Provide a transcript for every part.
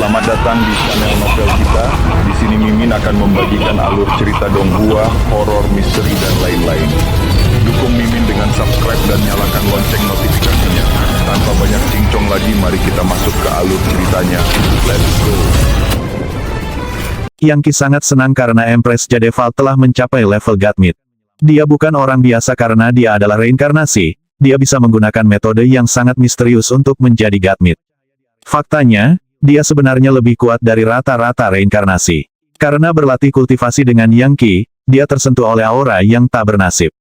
Selamat datang di channel novel kita. Di sini Mimin akan membagikan alur cerita donghua, horor, misteri, dan lain-lain. Dukung Mimin dengan subscribe dan nyalakan lonceng notifikasinya. Tanpa banyak cincong lagi, mari kita masuk ke alur ceritanya. Let's go! Yang Qi sangat senang karena Empress Jadeval telah mencapai level Godmid. Dia bukan orang biasa karena dia adalah reinkarnasi. Dia bisa menggunakan metode yang sangat misterius untuk menjadi Godmid. Faktanya, dia sebenarnya lebih kuat dari rata-rata reinkarnasi. Karena berlatih kultivasi dengan Yang Qi, dia tersentuh oleh aura yang tak bernasib.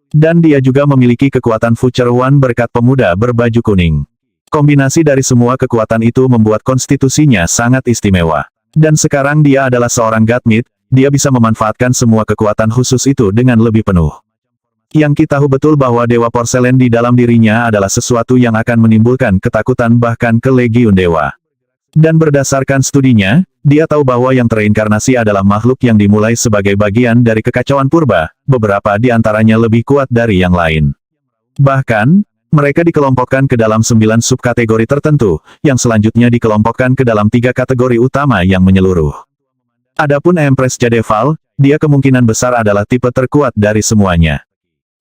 Dan dia juga memiliki kekuatan Future One berkat pemuda berbaju kuning. Kombinasi dari semua kekuatan itu membuat konstitusinya sangat istimewa. Dan sekarang dia adalah seorang Godmid, dia bisa memanfaatkan semua kekuatan khusus itu dengan lebih penuh. Yang Qi tahu betul bahwa Dewa Porselen di dalam dirinya adalah sesuatu yang akan menimbulkan ketakutan bahkan ke Legiun Dewa. Dan berdasarkan studinya, dia tahu bahwa yang tereinkarnasi adalah makhluk yang dimulai sebagai bagian dari kekacauan purba, beberapa di antaranya lebih kuat dari yang lain. Bahkan, mereka dikelompokkan ke dalam 9 subkategori tertentu, yang selanjutnya dikelompokkan ke dalam 3 kategori utama yang menyeluruh. Adapun Empress Jadeval, dia kemungkinan besar adalah tipe terkuat dari semuanya.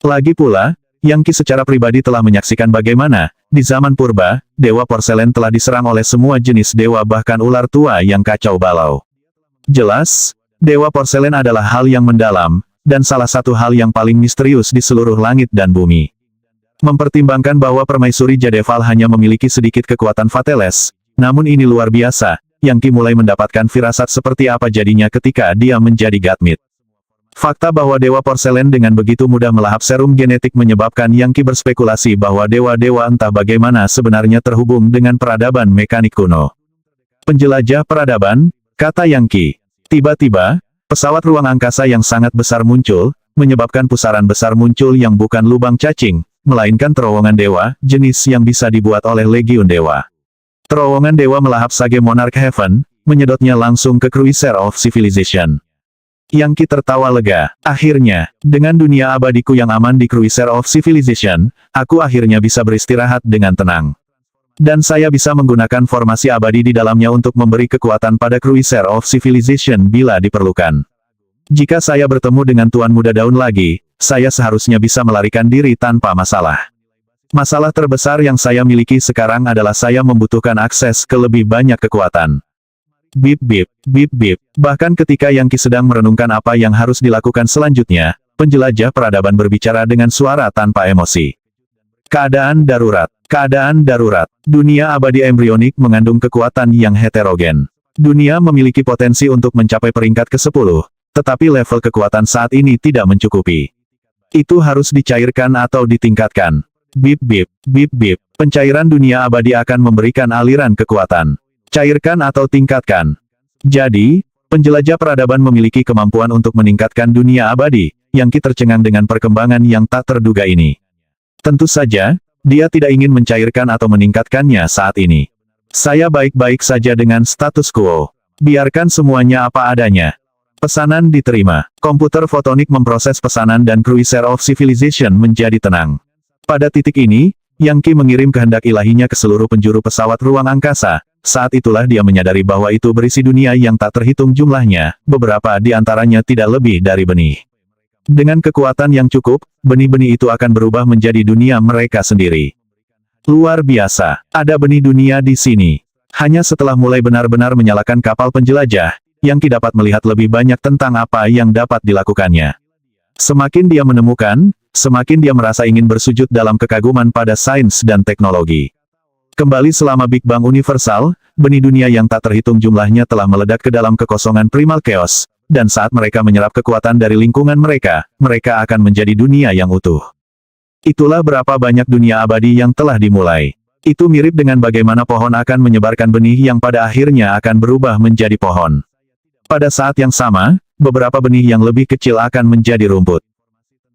Lagi pula, Yang Qi secara pribadi telah menyaksikan bagaimana, di zaman purba, Dewa Porselen telah diserang oleh semua jenis dewa bahkan ular tua yang kacau balau. Jelas, Dewa Porselen adalah hal yang mendalam, dan salah satu hal yang paling misterius di seluruh langit dan bumi. Mempertimbangkan bahwa Permaisuri Jadeval hanya memiliki sedikit kekuatan Fateless, namun ini luar biasa, Yang Qi mulai mendapatkan firasat seperti apa jadinya ketika dia menjadi Godmid. Fakta bahwa Dewa Porselen dengan begitu mudah melahap serum genetik menyebabkan Yang Qi berspekulasi bahwa dewa-dewa entah bagaimana sebenarnya terhubung dengan peradaban mekanik kuno. Penjelajah peradaban, kata Yang Qi. Tiba-tiba, pesawat ruang angkasa yang sangat besar muncul, menyebabkan pusaran besar muncul yang bukan lubang cacing, melainkan terowongan dewa, jenis yang bisa dibuat oleh Legiun Dewa. Terowongan dewa melahap Sage Monarch Heaven, menyedotnya langsung ke Cruiser of Civilization. Yang Qi tertawa lega. Akhirnya, dengan dunia abadiku yang aman di Cruiser of Civilization, aku akhirnya bisa beristirahat dengan tenang. Dan saya bisa menggunakan formasi abadi di dalamnya untuk memberi kekuatan pada Cruiser of Civilization bila diperlukan. Jika saya bertemu dengan Tuan Muda Daun lagi, saya seharusnya bisa melarikan diri tanpa masalah. Masalah terbesar yang saya miliki sekarang adalah saya membutuhkan akses ke lebih banyak kekuatan. Bip bip, bip bip. Bahkan ketika Yang Qi sedang merenungkan apa yang harus dilakukan selanjutnya, penjelajah peradaban berbicara dengan suara tanpa emosi. Keadaan darurat. Keadaan darurat. Dunia abadi embrionik mengandung kekuatan yang heterogen. Dunia memiliki potensi untuk mencapai peringkat ke-10, tetapi level kekuatan saat ini tidak mencukupi. Itu harus dicairkan atau ditingkatkan. Bip bip, bip bip. Pencairan dunia abadi akan memberikan aliran kekuatan. Cairkan atau tingkatkan. Jadi, penjelajah peradaban memiliki kemampuan untuk meningkatkan dunia abadi, Yang Qi tercengang dengan perkembangan yang tak terduga ini. Tentu saja, dia tidak ingin mencairkan atau meningkatkannya saat ini. Saya baik-baik saja dengan status quo. Biarkan semuanya apa adanya. Pesanan diterima. Komputer fotonik memproses pesanan dan Cruiser of Civilization menjadi tenang. Pada titik ini, Yang Qi mengirim kehendak ilahinya ke seluruh penjuru pesawat ruang angkasa. Saat itulah dia menyadari bahwa itu berisi dunia yang tak terhitung jumlahnya, beberapa di antaranya tidak lebih dari benih. Dengan kekuatan yang cukup, benih-benih itu akan berubah menjadi dunia mereka sendiri. Luar biasa, ada benih dunia di sini. Hanya setelah mulai benar-benar menyalakan kapal penjelajah, Yang Qi dapat melihat lebih banyak tentang apa yang dapat dilakukannya. Semakin dia menemukan, semakin dia merasa ingin bersujud dalam kekaguman pada sains dan teknologi. Kembali selama Big Bang Universal, benih dunia yang tak terhitung jumlahnya telah meledak ke dalam kekosongan primal chaos, dan saat mereka menyerap kekuatan dari lingkungan mereka, mereka akan menjadi dunia yang utuh. Itulah berapa banyak dunia abadi yang telah dimulai. Itu mirip dengan bagaimana pohon akan menyebarkan benih yang pada akhirnya akan berubah menjadi pohon. Pada saat yang sama, beberapa benih yang lebih kecil akan menjadi rumput.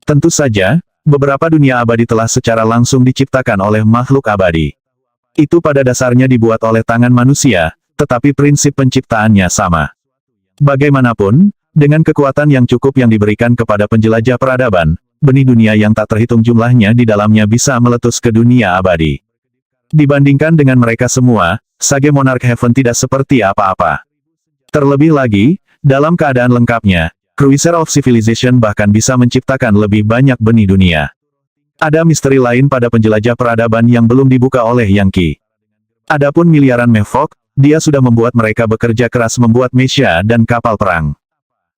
Tentu saja, beberapa dunia abadi telah secara langsung diciptakan oleh makhluk abadi. Itu pada dasarnya dibuat oleh tangan manusia, tetapi prinsip penciptaannya sama. Bagaimanapun, dengan kekuatan yang cukup yang diberikan kepada penjelajah peradaban, benih dunia yang tak terhitung jumlahnya di dalamnya bisa meletus ke dunia abadi. Dibandingkan dengan mereka semua, Sage Monarch Heaven tidak seperti apa-apa. Terlebih lagi, dalam keadaan lengkapnya, Cruiser of Civilization bahkan bisa menciptakan lebih banyak benih dunia. Ada misteri lain pada penjelajah peradaban yang belum dibuka oleh Yang Qi. Adapun miliaran Mevok, dia sudah membuat mereka bekerja keras membuat mecha dan kapal perang.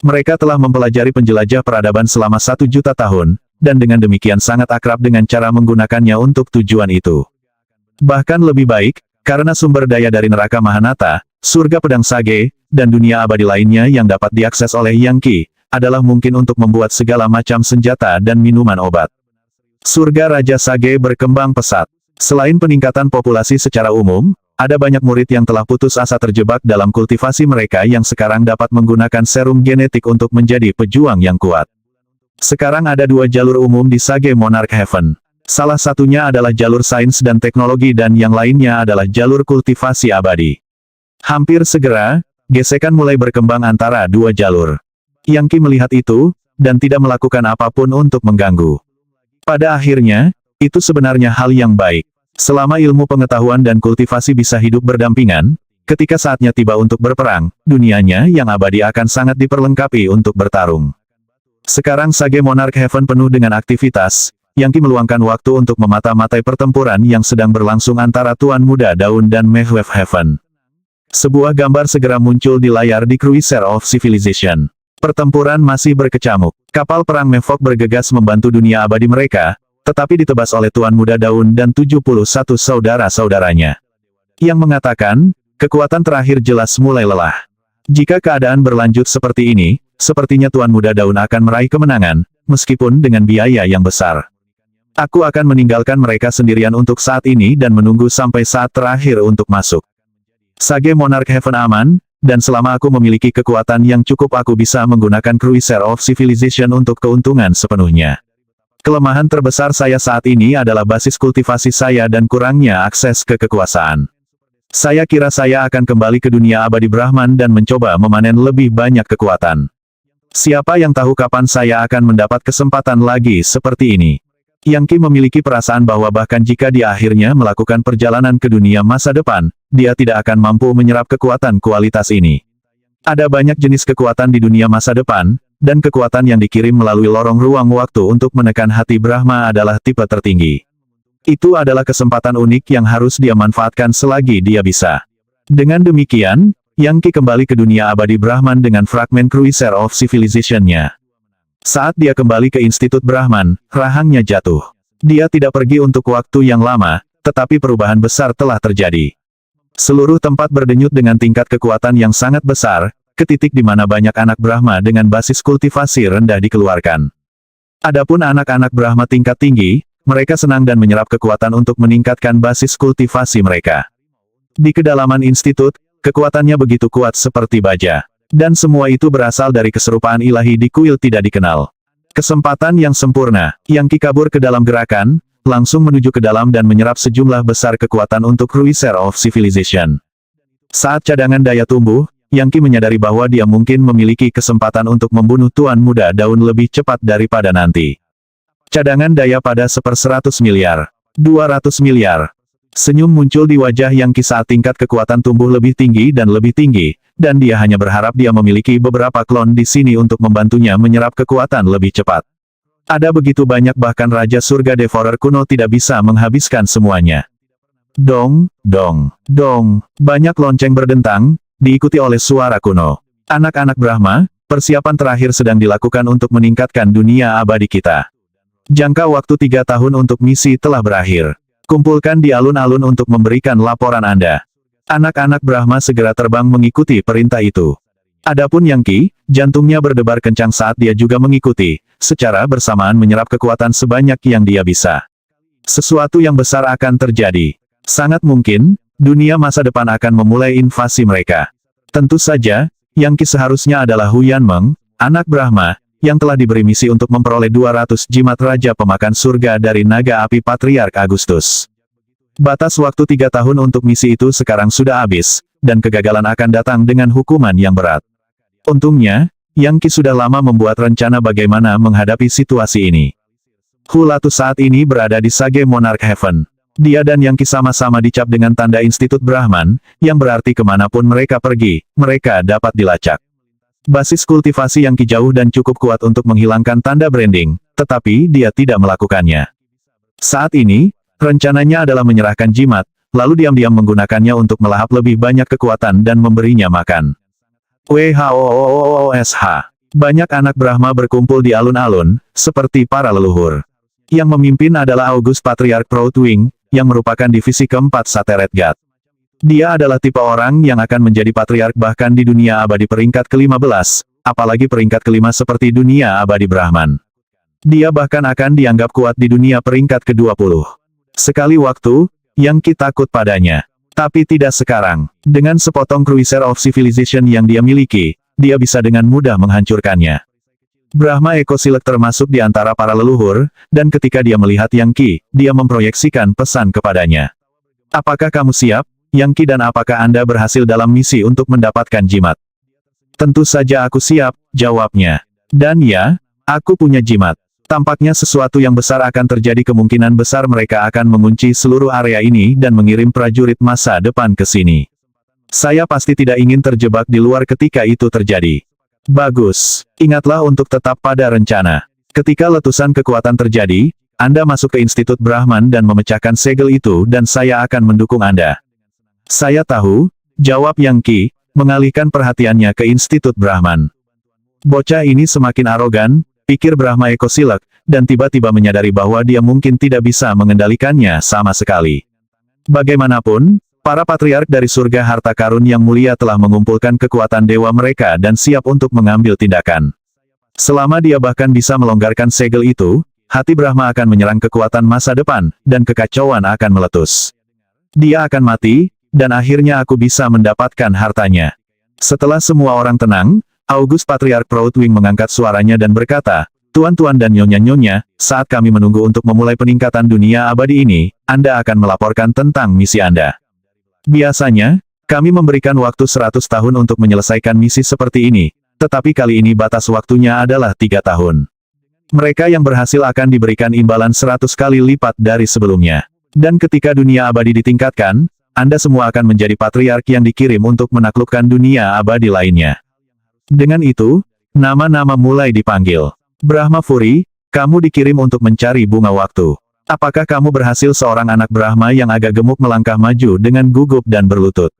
Mereka telah mempelajari penjelajah peradaban selama 1 juta tahun, dan dengan demikian sangat akrab dengan cara menggunakannya untuk tujuan itu. Bahkan lebih baik, karena sumber daya dari neraka Mahanata, surga pedang Sage, dan dunia abadi lainnya yang dapat diakses oleh Yang Qi, adalah mungkin untuk membuat segala macam senjata dan minuman obat. Surga Raja Sage berkembang pesat. Selain peningkatan populasi secara umum, ada banyak murid yang telah putus asa terjebak dalam kultivasi mereka yang sekarang dapat menggunakan serum genetik untuk menjadi pejuang yang kuat. Sekarang ada 2 jalur umum di Sage Monarch Heaven. Salah satunya adalah jalur sains dan teknologi dan yang lainnya adalah jalur kultivasi abadi. Hampir segera, gesekan mulai berkembang antara 2 jalur. Yang Qi melihat itu, dan tidak melakukan apapun untuk mengganggu. Pada akhirnya, itu sebenarnya hal yang baik. Selama ilmu pengetahuan dan kultivasi bisa hidup berdampingan, ketika saatnya tiba untuk berperang, dunianya yang abadi akan sangat diperlengkapi untuk bertarung. Sekarang Sage Monarch Heaven penuh dengan aktivitas, Yang Qi meluangkan waktu untuk memata-matai pertempuran yang sedang berlangsung antara Tuan Muda Daun dan Mehwave Heaven. Sebuah gambar segera muncul di layar di Cruiser of Civilization. Pertempuran masih berkecamuk. Kapal perang Mevok bergegas membantu dunia abadi mereka, tetapi ditebas oleh Tuan Muda Daun dan 71 saudara-saudaranya. Yang mengatakan, kekuatan terakhir jelas mulai lelah. Jika keadaan berlanjut seperti ini, sepertinya Tuan Muda Daun akan meraih kemenangan, meskipun dengan biaya yang besar. Aku akan meninggalkan mereka sendirian untuk saat ini dan menunggu sampai saat terakhir untuk masuk. Sage Monarch Heaven aman, dan selama aku memiliki kekuatan yang cukup aku bisa menggunakan Cruiser of Civilization untuk keuntungan sepenuhnya. Kelemahan terbesar saya saat ini adalah basis kultivasi saya dan kurangnya akses ke kekuasaan. Saya kira saya akan kembali ke dunia abadi Brahman dan mencoba memanen lebih banyak kekuatan. Siapa yang tahu kapan saya akan mendapat kesempatan lagi seperti ini. Yang Qi memiliki perasaan bahwa bahkan jika dia akhirnya melakukan perjalanan ke dunia masa depan, dia tidak akan mampu menyerap kekuatan kualitas ini. Ada banyak jenis kekuatan di dunia masa depan, dan kekuatan yang dikirim melalui lorong ruang waktu untuk menekan hati Brahma adalah tipe tertinggi. Itu adalah kesempatan unik yang harus dia manfaatkan selagi dia bisa. Dengan demikian, Yang Qi kembali ke dunia abadi Brahman dengan fragmen Cruiser of Civilization-nya. Saat dia kembali ke Institut Brahman, rahangnya jatuh. Dia tidak pergi untuk waktu yang lama, tetapi perubahan besar telah terjadi. Seluruh tempat berdenyut dengan tingkat kekuatan yang sangat besar, ke titik di mana banyak anak Brahma dengan basis kultivasi rendah dikeluarkan. Adapun anak-anak Brahma tingkat tinggi, mereka senang dan menyerap kekuatan untuk meningkatkan basis kultivasi mereka. Di kedalaman institut, kekuatannya begitu kuat seperti baja. Dan semua itu berasal dari keserupaan ilahi di kuil tidak dikenal. Kesempatan yang sempurna, Yang Qi kabur ke dalam gerakan, langsung menuju ke dalam dan menyerap sejumlah besar kekuatan untuk Cruiser of Civilization. Saat cadangan daya tumbuh, Yang Qi menyadari bahwa dia mungkin memiliki kesempatan untuk membunuh Tuan Muda Daun lebih cepat daripada nanti. Cadangan daya pada 1/100 miliar, 200 miliar. Senyum muncul di wajah Yang Qi saat tingkat kekuatan tumbuh lebih tinggi dan lebih tinggi, dan dia hanya berharap dia memiliki beberapa klon di sini untuk membantunya menyerap kekuatan lebih cepat. Ada begitu banyak bahkan Raja Surga Devourer kuno tidak bisa menghabiskan semuanya. Dong, dong, dong, banyak lonceng berdentang, diikuti oleh suara kuno. Anak-anak Brahma, persiapan terakhir sedang dilakukan untuk meningkatkan dunia abadi kita. Jangka waktu 3 tahun untuk misi telah berakhir. Kumpulkan di alun-alun untuk memberikan laporan Anda. Anak-anak Brahma segera terbang mengikuti perintah itu. Adapun Yang Qi, jantungnya berdebar kencang saat dia juga mengikuti, secara bersamaan menyerap kekuatan sebanyak yang dia bisa. Sesuatu yang besar akan terjadi. Sangat mungkin, dunia masa depan akan memulai invasi mereka. Tentu saja, Yang Qi seharusnya adalah Huyan Meng, anak Brahma, yang telah diberi misi untuk memperoleh 200 jimat Raja Pemakan Surga dari Naga Api Patriark Agustus. Batas waktu 3 tahun untuk misi itu sekarang sudah habis, dan kegagalan akan datang dengan hukuman yang berat. Untungnya, Yang Qi sudah lama membuat rencana bagaimana menghadapi situasi ini. Hulatu saat ini berada di Sage Monarch Heaven. Dia dan Yang Qi sama-sama dicap dengan tanda Institut Brahman, yang berarti kemanapun mereka pergi, mereka dapat dilacak. Basis kultivasi Yang Qi jauh dan cukup kuat untuk menghilangkan tanda branding, tetapi dia tidak melakukannya. Saat ini, rencananya adalah menyerahkan jimat, lalu diam-diam menggunakannya untuk melahap lebih banyak kekuatan dan memberinya makan. WHOOOSH. Banyak anak Brahma berkumpul di alun-alun, seperti para leluhur. Yang memimpin adalah August Patriarch Proudwing, yang merupakan divisi keempat Sateret God. Dia adalah tipe orang yang akan menjadi patriark bahkan di dunia abadi peringkat ke-15, apalagi peringkat kelima seperti dunia abadi Brahman. Dia bahkan akan dianggap kuat di dunia peringkat ke-20. Sekali waktu, Yang Qi takut padanya. Tapi tidak sekarang. Dengan sepotong Cruiser of Civilization yang dia miliki, dia bisa dengan mudah menghancurkannya. Brahma Eko Silek termasuk di antara para leluhur, dan ketika dia melihat Yang Qi, dia memproyeksikan pesan kepadanya. Apakah kamu siap, Yang Qi, dan apakah Anda berhasil dalam misi untuk mendapatkan jimat? Tentu saja aku siap, jawabnya. Dan ya, aku punya jimat. Tampaknya sesuatu yang besar akan terjadi, kemungkinan besar mereka akan mengunci seluruh area ini dan mengirim prajurit masa depan ke sini. Saya pasti tidak ingin terjebak di luar ketika itu terjadi. Bagus. Ingatlah untuk tetap pada rencana. Ketika letusan kekuatan terjadi, Anda masuk ke Institut Brahman dan memecahkan segel itu dan saya akan mendukung Anda. Saya tahu, jawab Yang Qi, mengalihkan perhatiannya ke Institut Brahman. Bocah ini semakin arogan, pikir Brahma Eko Silek, dan tiba-tiba menyadari bahwa dia mungkin tidak bisa mengendalikannya sama sekali. Bagaimanapun, para patriark dari surga harta karun yang mulia telah mengumpulkan kekuatan dewa mereka dan siap untuk mengambil tindakan. Selama dia bahkan bisa melonggarkan segel itu, hati Brahma akan menyerang kekuatan masa depan, dan kekacauan akan meletus. Dia akan mati, dan akhirnya aku bisa mendapatkan hartanya. Setelah semua orang tenang, August Patriarch Proudwing mengangkat suaranya dan berkata, Tuan-tuan dan nyonya-nyonya, saat kami menunggu untuk memulai peningkatan dunia abadi ini, Anda akan melaporkan tentang misi Anda. Biasanya, kami memberikan waktu 100 tahun untuk menyelesaikan misi seperti ini, tetapi kali ini batas waktunya adalah 3 tahun. Mereka yang berhasil akan diberikan imbalan 100 kali lipat dari sebelumnya. Dan ketika dunia abadi ditingkatkan, Anda semua akan menjadi patriark yang dikirim untuk menaklukkan dunia abadi lainnya. Dengan itu, nama-nama mulai dipanggil. Brahma Furi, kamu dikirim untuk mencari bunga waktu. Apakah kamu berhasil? Seorang anak Brahma yang agak gemuk melangkah maju dengan gugup dan berlutut.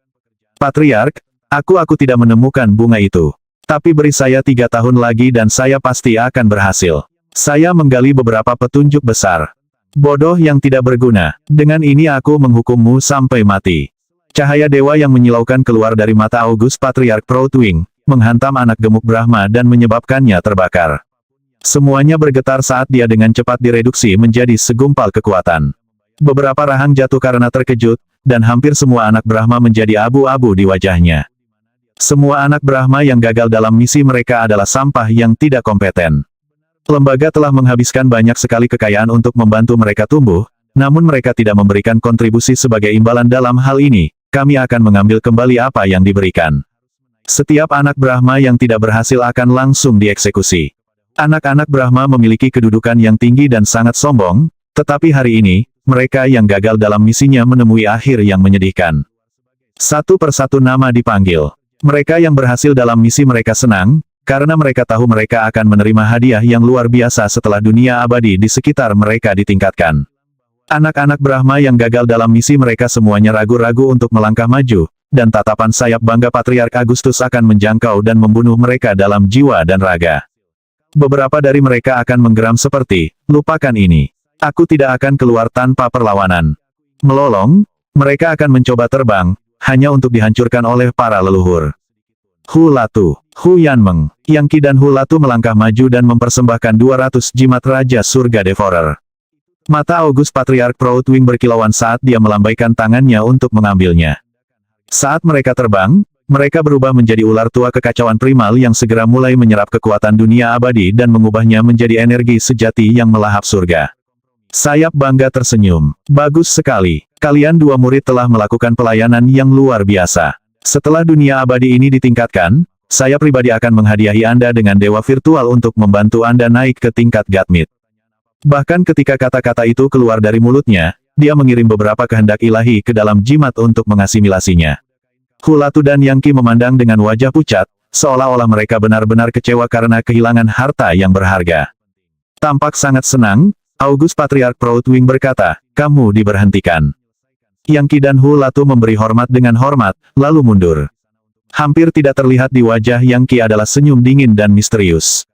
Patriark, aku tidak menemukan bunga itu. Tapi beri saya 3 tahun lagi dan saya pasti akan berhasil. Saya menggali beberapa petunjuk besar. Bodoh yang tidak berguna. Dengan ini aku menghukummu sampai mati. Cahaya dewa yang menyilaukan keluar dari mata August Patriarch Proudwing, menghantam anak gemuk Brahma dan menyebabkannya terbakar. Semuanya bergetar saat dia dengan cepat direduksi menjadi segumpal kekuatan. Beberapa rahang jatuh karena terkejut, dan hampir semua anak Brahma menjadi abu-abu di wajahnya. Semua anak Brahma yang gagal dalam misi mereka adalah sampah yang tidak kompeten. Lembaga telah menghabiskan banyak sekali kekayaan untuk membantu mereka tumbuh, namun mereka tidak memberikan kontribusi sebagai imbalan dalam hal ini. Kami akan mengambil kembali apa yang diberikan. Setiap anak Brahma yang tidak berhasil akan langsung dieksekusi. Anak-anak Brahma memiliki kedudukan yang tinggi dan sangat sombong, tetapi hari ini, mereka yang gagal dalam misinya menemui akhir yang menyedihkan. Satu persatu nama dipanggil. Mereka yang berhasil dalam misi mereka senang, karena mereka tahu mereka akan menerima hadiah yang luar biasa setelah dunia abadi di sekitar mereka ditingkatkan. Anak-anak Brahma yang gagal dalam misi mereka semuanya ragu-ragu untuk melangkah maju, dan tatapan sayap bangga Patriark Agustus akan menjangkau dan membunuh mereka dalam jiwa dan raga. Beberapa dari mereka akan menggeram seperti, lupakan ini. Aku tidak akan keluar tanpa perlawanan. Melolong, mereka akan mencoba terbang, hanya untuk dihancurkan oleh para leluhur. Hu Latu, Hu Yanmeng, Yang Qi dan Hu Latu melangkah maju dan mempersembahkan 200 jimat Raja Surga Devourer. Mata August Patriarch Proudwing berkilauan saat dia melambaikan tangannya untuk mengambilnya. Saat mereka terbang, mereka berubah menjadi ular tua kekacauan primal yang segera mulai menyerap kekuatan dunia abadi dan mengubahnya menjadi energi sejati yang melahap surga. Sayap bangga tersenyum. Bagus sekali. Kalian dua murid telah melakukan pelayanan yang luar biasa. Setelah dunia abadi ini ditingkatkan, saya pribadi akan menghadiahi Anda dengan dewa virtual untuk membantu Anda naik ke tingkat Godmit. Bahkan ketika kata-kata itu keluar dari mulutnya, dia mengirim beberapa kehendak ilahi ke dalam jimat untuk mengasimilasinya. Hulatu dan Yang Qi memandang dengan wajah pucat, seolah-olah mereka benar-benar kecewa karena kehilangan harta yang berharga. Tampak sangat senang, August Patriarch Proudwing berkata, "Kamu diberhentikan." Yang Qi dan Hulatu memberi hormat dengan hormat, lalu mundur. Hampir tidak terlihat di wajah Yang Qi adalah senyum dingin dan misterius.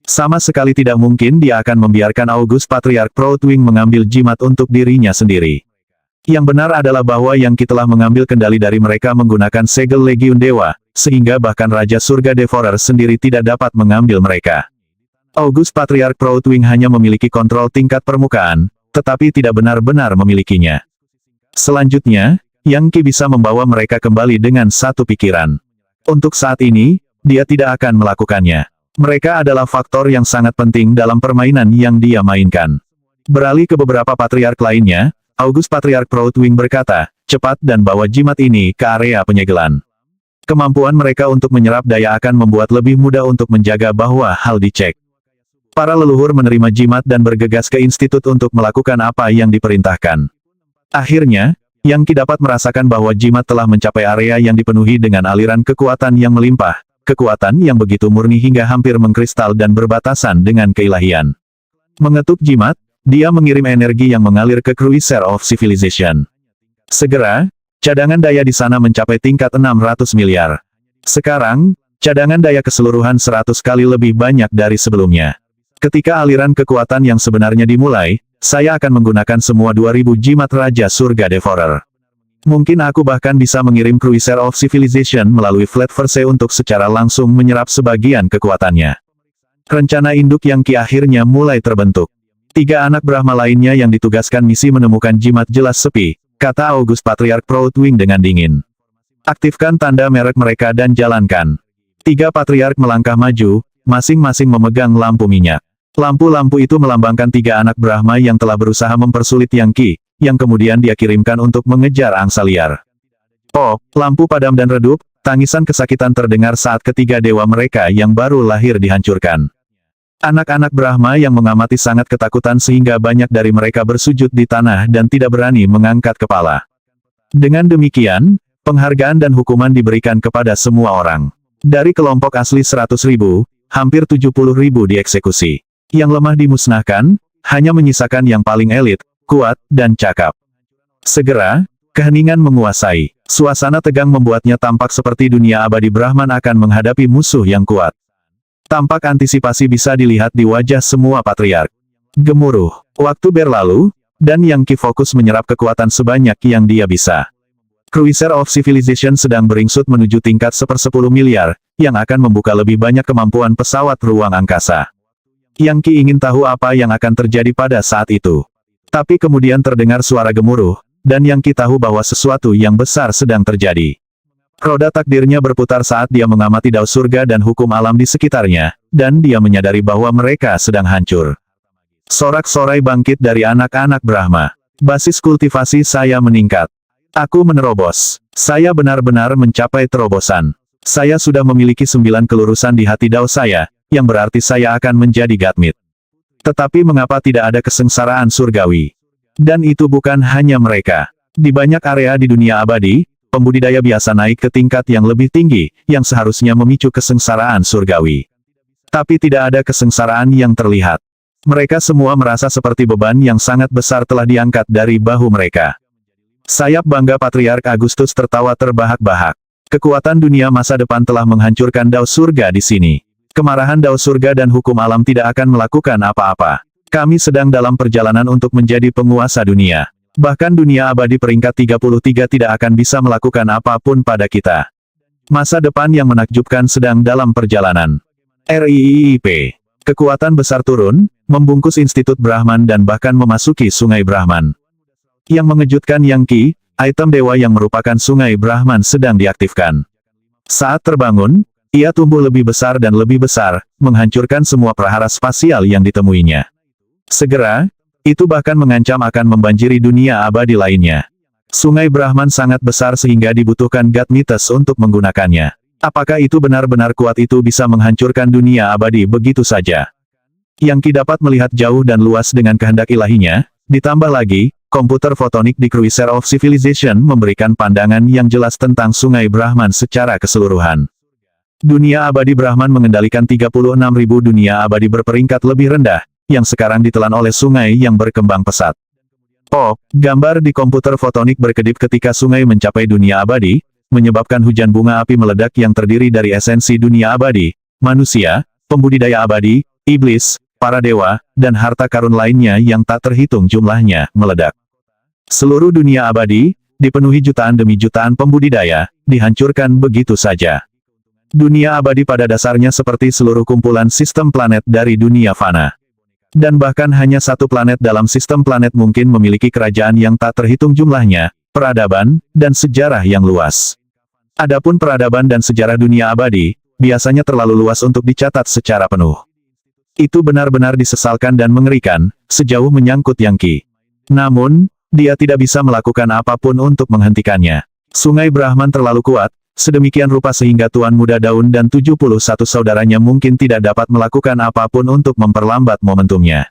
Sama sekali tidak mungkin dia akan membiarkan August Patriarch Proudwing mengambil jimat untuk dirinya sendiri. Yang benar adalah bahwa Yang Qi telah mengambil kendali dari mereka menggunakan segel Legiun Dewa, sehingga bahkan Raja Surga Devourer sendiri tidak dapat mengambil mereka. August Patriarch Proudwing hanya memiliki kontrol tingkat permukaan, tetapi tidak benar-benar memilikinya. Selanjutnya, Yang Qi bisa membawa mereka kembali dengan satu pikiran. Untuk saat ini, dia tidak akan melakukannya. Mereka adalah faktor yang sangat penting dalam permainan yang dia mainkan. Beralih ke beberapa patriark lainnya, August Patriarch Proudwing berkata, "Cepat dan bawa jimat ini ke area penyegelan." Kemampuan mereka untuk menyerap daya akan membuat lebih mudah untuk menjaga bahwa hal dicek. Para leluhur menerima jimat dan bergegas ke institut untuk melakukan apa yang diperintahkan. Akhirnya, Yang Qi dapat merasakan bahwa jimat telah mencapai area yang dipenuhi dengan aliran kekuatan yang melimpah, kekuatan yang begitu murni hingga hampir mengkristal dan berbatasan dengan keilahian. Mengetuk jimat, dia mengirim energi yang mengalir ke Cruiser of Civilization. Segera, cadangan daya di sana mencapai tingkat 600 miliar. Sekarang, cadangan daya keseluruhan 100 kali lebih banyak dari sebelumnya. Ketika aliran kekuatan yang sebenarnya dimulai, saya akan menggunakan semua 2000 jimat Raja Surga Devourer. Mungkin aku bahkan bisa mengirim Cruiser of Civilization melalui Flat Verse untuk secara langsung menyerap sebagian kekuatannya. Rencana induk Yang Qi akhirnya mulai terbentuk. 3 anak Brahma lainnya yang ditugaskan misi menemukan jimat jelas sepi, kata August Patriarch Proudwing dengan dingin. Aktifkan tanda merek mereka dan jalankan. 3 patriark melangkah maju, masing-masing memegang lampu minyak. Lampu-lampu itu melambangkan 3 anak Brahma yang telah berusaha mempersulit Yang Qi, yang kemudian dia kirimkan untuk mengejar angsa liar. Oh, lampu padam dan redup, tangisan kesakitan terdengar saat ketiga dewa mereka yang baru lahir dihancurkan. Anak-anak Brahma yang mengamati sangat ketakutan sehingga banyak dari mereka bersujud di tanah dan tidak berani mengangkat kepala. Dengan demikian, penghargaan dan hukuman diberikan kepada semua orang. Dari kelompok asli 100.000, hampir 70.000 dieksekusi. Yang lemah dimusnahkan, hanya menyisakan yang paling elit, kuat, dan cakap. Segera, keheningan menguasai. Suasana tegang membuatnya tampak seperti dunia abadi Brahman akan menghadapi musuh yang kuat. Tampak antisipasi bisa dilihat di wajah semua patriark. Gemuruh. Waktu berlalu, dan Yang Qi fokus menyerap kekuatan sebanyak yang dia bisa. Cruiser of Civilization sedang beringsut menuju tingkat 1/10 miliar, yang akan membuka lebih banyak kemampuan pesawat ruang angkasa. Yang Qi ingin tahu apa yang akan terjadi pada saat itu. Tapi kemudian terdengar suara gemuruh, dan Yang Qi tahu bahwa sesuatu yang besar sedang terjadi. Roda takdirnya berputar saat dia mengamati dao surga dan hukum alam di sekitarnya, dan dia menyadari bahwa mereka sedang hancur. Sorak-sorai bangkit dari anak-anak Brahma. Basis kultivasi saya meningkat. Aku menerobos. Saya benar-benar mencapai terobosan. Saya sudah memiliki 9 kelurusan di hati dao saya, yang berarti saya akan menjadi Gatmit. Tetapi mengapa tidak ada kesengsaraan surgawi? Dan itu bukan hanya mereka. Di banyak area di dunia abadi, pembudidaya biasa naik ke tingkat yang lebih tinggi, yang seharusnya memicu kesengsaraan surgawi. Tapi tidak ada kesengsaraan yang terlihat. Mereka semua merasa seperti beban yang sangat besar telah diangkat dari bahu mereka. Sayap bangga Patriark Agustus tertawa terbahak-bahak. Kekuatan dunia masa depan telah menghancurkan dao surga di sini. Kemarahan dao surga dan hukum alam tidak akan melakukan apa-apa. Kami sedang dalam perjalanan untuk menjadi penguasa dunia. Bahkan dunia abadi peringkat 33 tidak akan bisa melakukan apapun pada kita. Masa depan yang menakjubkan sedang dalam perjalanan. RIIP. Kekuatan besar turun, membungkus Institut Brahman dan bahkan memasuki Sungai Brahman. Yang mengejutkan Yang Qi, item dewa yang merupakan Sungai Brahman sedang diaktifkan. Saat terbangun, ia tumbuh lebih besar dan lebih besar, menghancurkan semua prahara spasial yang ditemuinya. Segera, itu bahkan mengancam akan membanjiri dunia abadi lainnya. Sungai Brahman sangat besar sehingga dibutuhkan Gatmites untuk menggunakannya. Apakah itu benar-benar kuat itu bisa menghancurkan dunia abadi begitu saja? Yang Qi dapat melihat jauh dan luas dengan kehendak ilahinya, ditambah lagi, komputer fotonik di Cruiser of Civilization memberikan pandangan yang jelas tentang Sungai Brahman secara keseluruhan. Dunia abadi Brahman mengendalikan 36.000 dunia abadi berperingkat lebih rendah, yang sekarang ditelan oleh sungai yang berkembang pesat. Gambar di komputer fotonik berkedip ketika sungai mencapai dunia abadi, menyebabkan hujan bunga api meledak yang terdiri dari esensi dunia abadi, manusia, pembudidaya abadi, iblis, para dewa, dan harta karun lainnya yang tak terhitung jumlahnya, meledak. Seluruh dunia abadi, dipenuhi jutaan demi jutaan pembudidaya, dihancurkan begitu saja. Dunia abadi pada dasarnya seperti seluruh kumpulan sistem planet dari dunia fana. Dan bahkan hanya satu planet dalam sistem planet mungkin memiliki kerajaan yang tak terhitung jumlahnya, peradaban, dan sejarah yang luas. Adapun peradaban dan sejarah dunia abadi, biasanya terlalu luas untuk dicatat secara penuh. Itu benar-benar disesalkan dan mengerikan, sejauh menyangkut Yang Qi. Namun, dia tidak bisa melakukan apapun untuk menghentikannya. Sungai Brahman terlalu kuat, sedemikian rupa sehingga Tuan Muda Daun dan 71 saudaranya mungkin tidak dapat melakukan apapun untuk memperlambat momentumnya.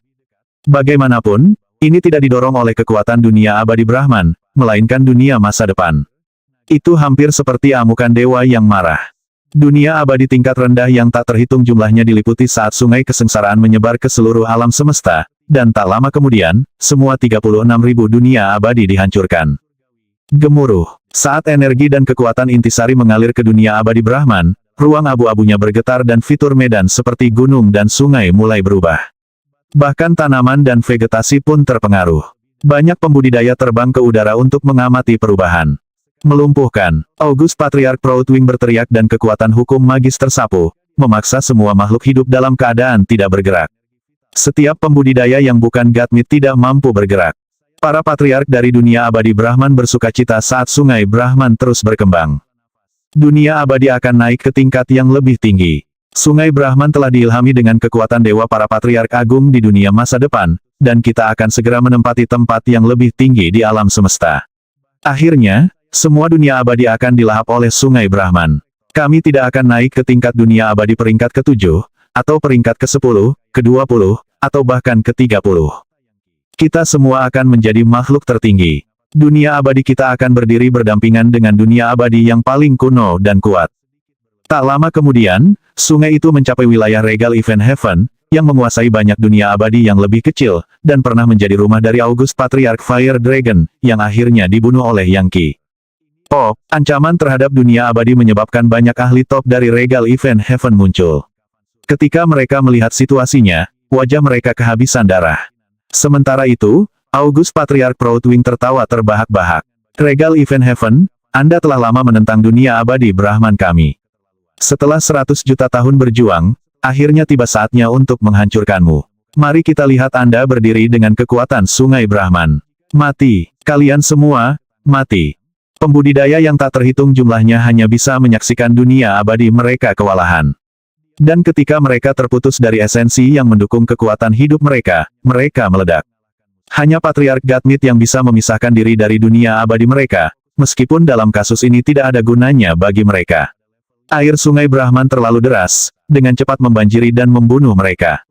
Bagaimanapun, ini tidak didorong oleh kekuatan dunia abadi Brahman, melainkan dunia masa depan. Itu hampir seperti amukan dewa yang marah. Dunia abadi tingkat rendah yang tak terhitung jumlahnya diliputi saat sungai kesengsaraan menyebar ke seluruh alam semesta, dan tak lama kemudian, semua 36.000 dunia abadi dihancurkan. Gemuruh. Saat energi dan kekuatan intisari mengalir ke dunia abadi Brahman, ruang abu-abunya bergetar dan fitur medan seperti gunung dan sungai mulai berubah. Bahkan tanaman dan vegetasi pun terpengaruh. Banyak pembudidaya terbang ke udara untuk mengamati perubahan. Melumpuhkan. August Patriarch Proudwing berteriak dan kekuatan hukum magis tersapu, memaksa semua makhluk hidup dalam keadaan tidak bergerak. Setiap pembudidaya yang bukan Gatmit tidak mampu bergerak. Para patriark dari dunia abadi Brahman bersukacita saat sungai Brahman terus berkembang. Dunia abadi akan naik ke tingkat yang lebih tinggi. Sungai Brahman telah diilhami dengan kekuatan dewa para patriark agung di dunia masa depan, dan kita akan segera menempati tempat yang lebih tinggi di alam semesta. Akhirnya, semua dunia abadi akan dilahap oleh sungai Brahman. Kami tidak akan naik ke tingkat dunia abadi peringkat ke-7, atau peringkat ke-10, ke-20, atau bahkan ke-30. Kita semua akan menjadi makhluk tertinggi. Dunia abadi kita akan berdiri berdampingan dengan dunia abadi yang paling kuno dan kuat. Tak lama kemudian, sungai itu mencapai wilayah Regal Event Heaven, yang menguasai banyak dunia abadi yang lebih kecil, dan pernah menjadi rumah dari August Patriarch Fire Dragon, yang akhirnya dibunuh oleh Yang Qi. Ancaman terhadap dunia abadi menyebabkan banyak ahli top dari Regal Event Heaven muncul. Ketika mereka melihat situasinya, wajah mereka kehabisan darah. Sementara itu, August Patriarch Proudwing tertawa terbahak-bahak. Regal Event Heaven, Anda telah lama menentang dunia abadi Brahman kami. Setelah 100 juta tahun berjuang, akhirnya tiba saatnya untuk menghancurkanmu. Mari kita lihat Anda berdiri dengan kekuatan sungai Brahman. Mati, kalian semua, mati. Pembudidaya yang tak terhitung jumlahnya hanya bisa menyaksikan dunia abadi mereka kewalahan. Dan ketika mereka terputus dari esensi yang mendukung kekuatan hidup mereka, mereka meledak. Hanya Patriark Gatmit yang bisa memisahkan diri dari dunia abadi mereka, meskipun dalam kasus ini tidak ada gunanya bagi mereka. Air sungai Brahman terlalu deras, dengan cepat membanjiri dan membunuh mereka.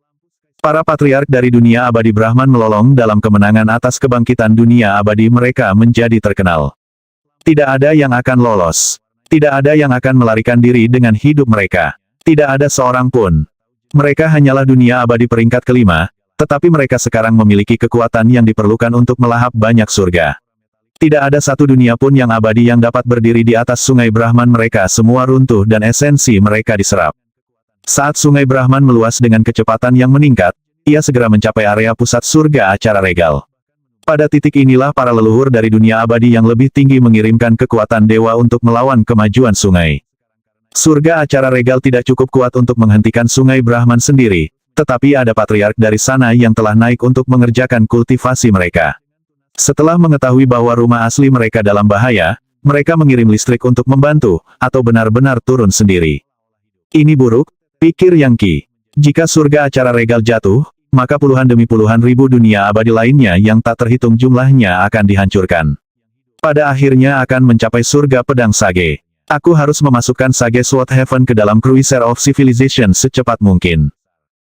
Para patriark dari dunia abadi Brahman melolong dalam kemenangan atas kebangkitan dunia abadi mereka menjadi terkenal. Tidak ada yang akan lolos. Tidak ada yang akan melarikan diri dengan hidup mereka. Tidak ada seorang pun. Mereka hanyalah dunia abadi peringkat kelima, tetapi mereka sekarang memiliki kekuatan yang diperlukan untuk melahap banyak surga. Tidak ada satu dunia pun yang abadi yang dapat berdiri di atas sungai Brahman, mereka semua runtuh dan esensi mereka diserap. Saat sungai Brahman meluas dengan kecepatan yang meningkat, ia segera mencapai area pusat surga acara regal. Pada titik inilah para leluhur dari dunia abadi yang lebih tinggi mengirimkan kekuatan dewa untuk melawan kemajuan sungai. Surga acara regal tidak cukup kuat untuk menghentikan sungai Brahman sendiri, tetapi ada patriark dari sana yang telah naik untuk mengerjakan kultivasi mereka. Setelah mengetahui bahwa rumah asli mereka dalam bahaya, mereka mengirim listrik untuk membantu, atau benar-benar turun sendiri. Ini buruk, pikir Yang Qi. Jika surga acara regal jatuh, maka puluhan demi puluhan ribu dunia abadi lainnya yang tak terhitung jumlahnya akan dihancurkan. Pada akhirnya akan mencapai surga pedang Sage. Aku harus memasukkan Sage Sword Heaven ke dalam Cruiser of Civilization secepat mungkin.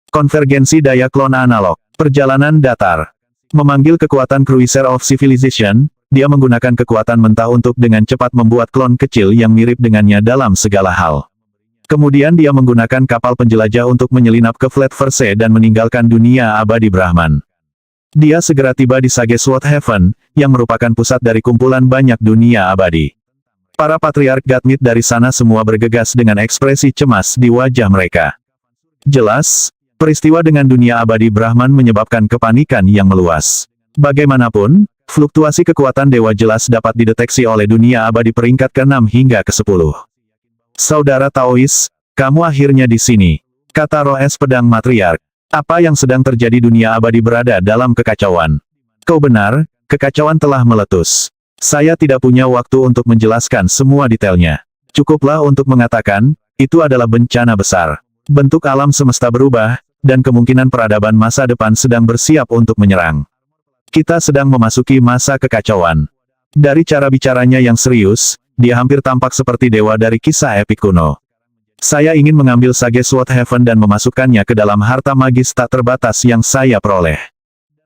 Konvergensi daya klon analog. Perjalanan datar. Memanggil kekuatan Cruiser of Civilization, dia menggunakan kekuatan mentah untuk dengan cepat membuat klon kecil yang mirip dengannya dalam segala hal. Kemudian dia menggunakan kapal penjelajah untuk menyelinap ke Flatverse dan meninggalkan dunia abadi Brahman. Dia segera tiba di Sagesword Heaven, yang merupakan pusat dari kumpulan banyak dunia abadi. Para patriark Gatmit dari sana semua bergegas dengan ekspresi cemas di wajah mereka. Jelas, peristiwa dengan dunia abadi Brahman menyebabkan kepanikan yang meluas. Bagaimanapun, fluktuasi kekuatan dewa jelas dapat dideteksi oleh dunia abadi peringkat ke-6 hingga ke-10. Saudara Taois, kamu akhirnya di sini, kata Roes Pedang Matriark. Apa yang sedang terjadi? Dunia abadi berada dalam kekacauan. Kau benar, kekacauan telah meletus. Saya tidak punya waktu untuk menjelaskan semua detailnya. Cukuplah untuk mengatakan, itu adalah bencana besar. Bentuk alam semesta berubah, dan kemungkinan peradaban masa depan sedang bersiap untuk menyerang. Kita sedang memasuki masa kekacauan. Dari cara bicaranya yang serius, dia hampir tampak seperti dewa dari kisah epik kuno. Saya ingin mengambil Sagesword Heaven dan memasukkannya ke dalam harta magis tak terbatas yang saya peroleh.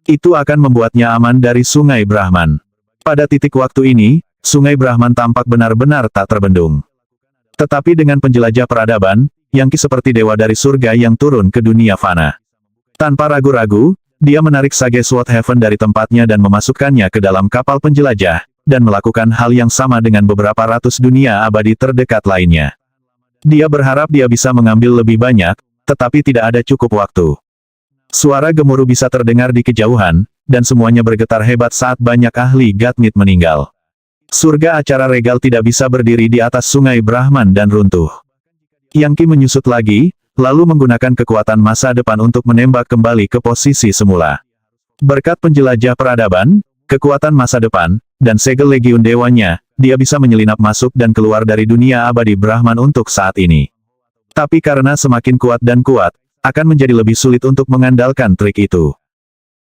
Itu akan membuatnya aman dari Sungai Brahman. Pada titik waktu ini, Sungai Brahman tampak benar-benar tak terbendung. Tetapi dengan penjelajah peradaban, Yangki seperti dewa dari surga yang turun ke dunia fana. Tanpa ragu-ragu, dia menarik Sagesword Heaven dari tempatnya dan memasukkannya ke dalam kapal penjelajah, dan melakukan hal yang sama dengan beberapa ratus dunia abadi terdekat lainnya. Dia berharap dia bisa mengambil lebih banyak, tetapi tidak ada cukup waktu. Suara gemuruh bisa terdengar di kejauhan, dan semuanya bergetar hebat saat banyak ahli Gatmit meninggal. Surga acara regal tidak bisa berdiri di atas Sungai Brahman dan runtuh. Yangki menyusut lagi, lalu menggunakan kekuatan masa depan untuk menembak kembali ke posisi semula. Berkat penjelajah peradaban, kekuatan masa depan, dan segel legiun dewanya, dia bisa menyelinap masuk dan keluar dari dunia abadi Brahman untuk saat ini. Tapi karena semakin kuat dan kuat, akan menjadi lebih sulit untuk mengandalkan trik itu.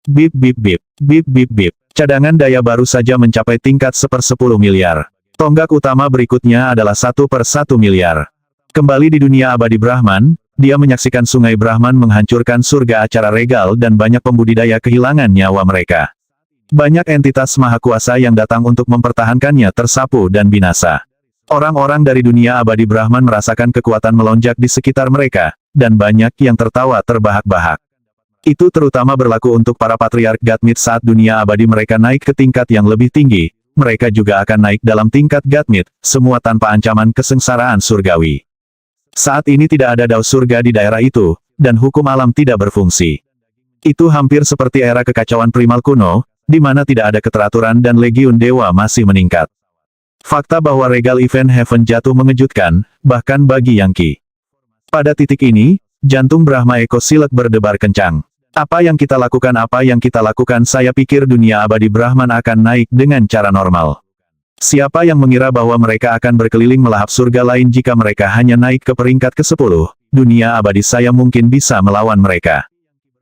Bip bip bip, bip bip bip, cadangan daya baru saja mencapai tingkat 1/10 miliar. Tonggak utama berikutnya adalah 1/1 miliar. Kembali di dunia abadi Brahman, dia menyaksikan Sungai Brahman menghancurkan surga acara regal dan banyak pembudidaya kehilangan nyawa mereka. Banyak entitas maha kuasa yang datang untuk mempertahankannya tersapu dan binasa. Orang-orang dari dunia abadi Brahman merasakan kekuatan melonjak di sekitar mereka, dan banyak yang tertawa terbahak-bahak. Itu terutama berlaku untuk para patriark Gatmit saat dunia abadi mereka naik ke tingkat yang lebih tinggi, mereka juga akan naik dalam tingkat Gatmit, semua tanpa ancaman kesengsaraan surgawi. Saat ini tidak ada dao surga di daerah itu, dan hukum alam tidak berfungsi. Itu hampir seperti era kekacauan primal kuno, di mana tidak ada keteraturan dan legiun dewa masih meningkat. Fakta bahwa Regal Event Heaven jatuh mengejutkan, bahkan bagi Yangki. Pada titik ini, jantung Brahma Eko Silek berdebar kencang. Apa yang kita lakukan? Apa yang kita lakukan? Saya pikir dunia abadi Brahman akan naik dengan cara normal. Siapa yang mengira bahwa mereka akan berkeliling melahap surga lain jika mereka hanya naik ke peringkat ke-10, dunia abadi saya mungkin bisa melawan mereka.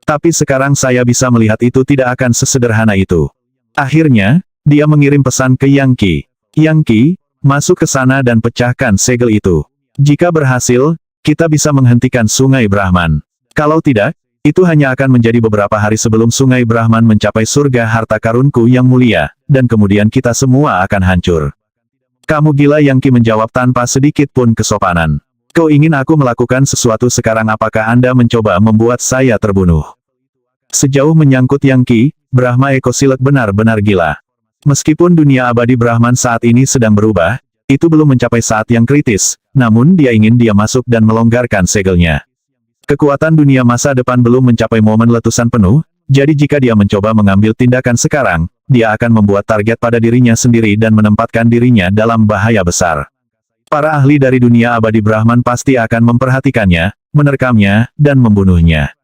Tapi sekarang saya bisa melihat itu tidak akan sesederhana itu. Akhirnya, dia mengirim pesan ke Yangki. Yangki, masuk ke sana dan pecahkan segel itu. Jika berhasil, kita bisa menghentikan Sungai Brahman. Kalau tidak, itu hanya akan menjadi beberapa hari sebelum Sungai Brahman mencapai surga harta karunku yang mulia, dan kemudian kita semua akan hancur. Kamu gila? Yangki menjawab tanpa sedikit pun kesopanan. Kau ingin aku melakukan sesuatu sekarang? Apakah Anda mencoba membuat saya terbunuh? Sejauh menyangkut Yangki, Brahma Eko Silek benar-benar gila. Meskipun dunia abadi Brahman saat ini sedang berubah, itu belum mencapai saat yang kritis, namun dia ingin dia masuk dan melonggarkan segelnya. Kekuatan dunia masa depan belum mencapai momen letusan penuh, jadi jika dia mencoba mengambil tindakan sekarang, dia akan membuat target pada dirinya sendiri dan menempatkan dirinya dalam bahaya besar. Para ahli dari dunia abadi Brahman pasti akan memperhatikannya, menerkamnya, dan membunuhnya.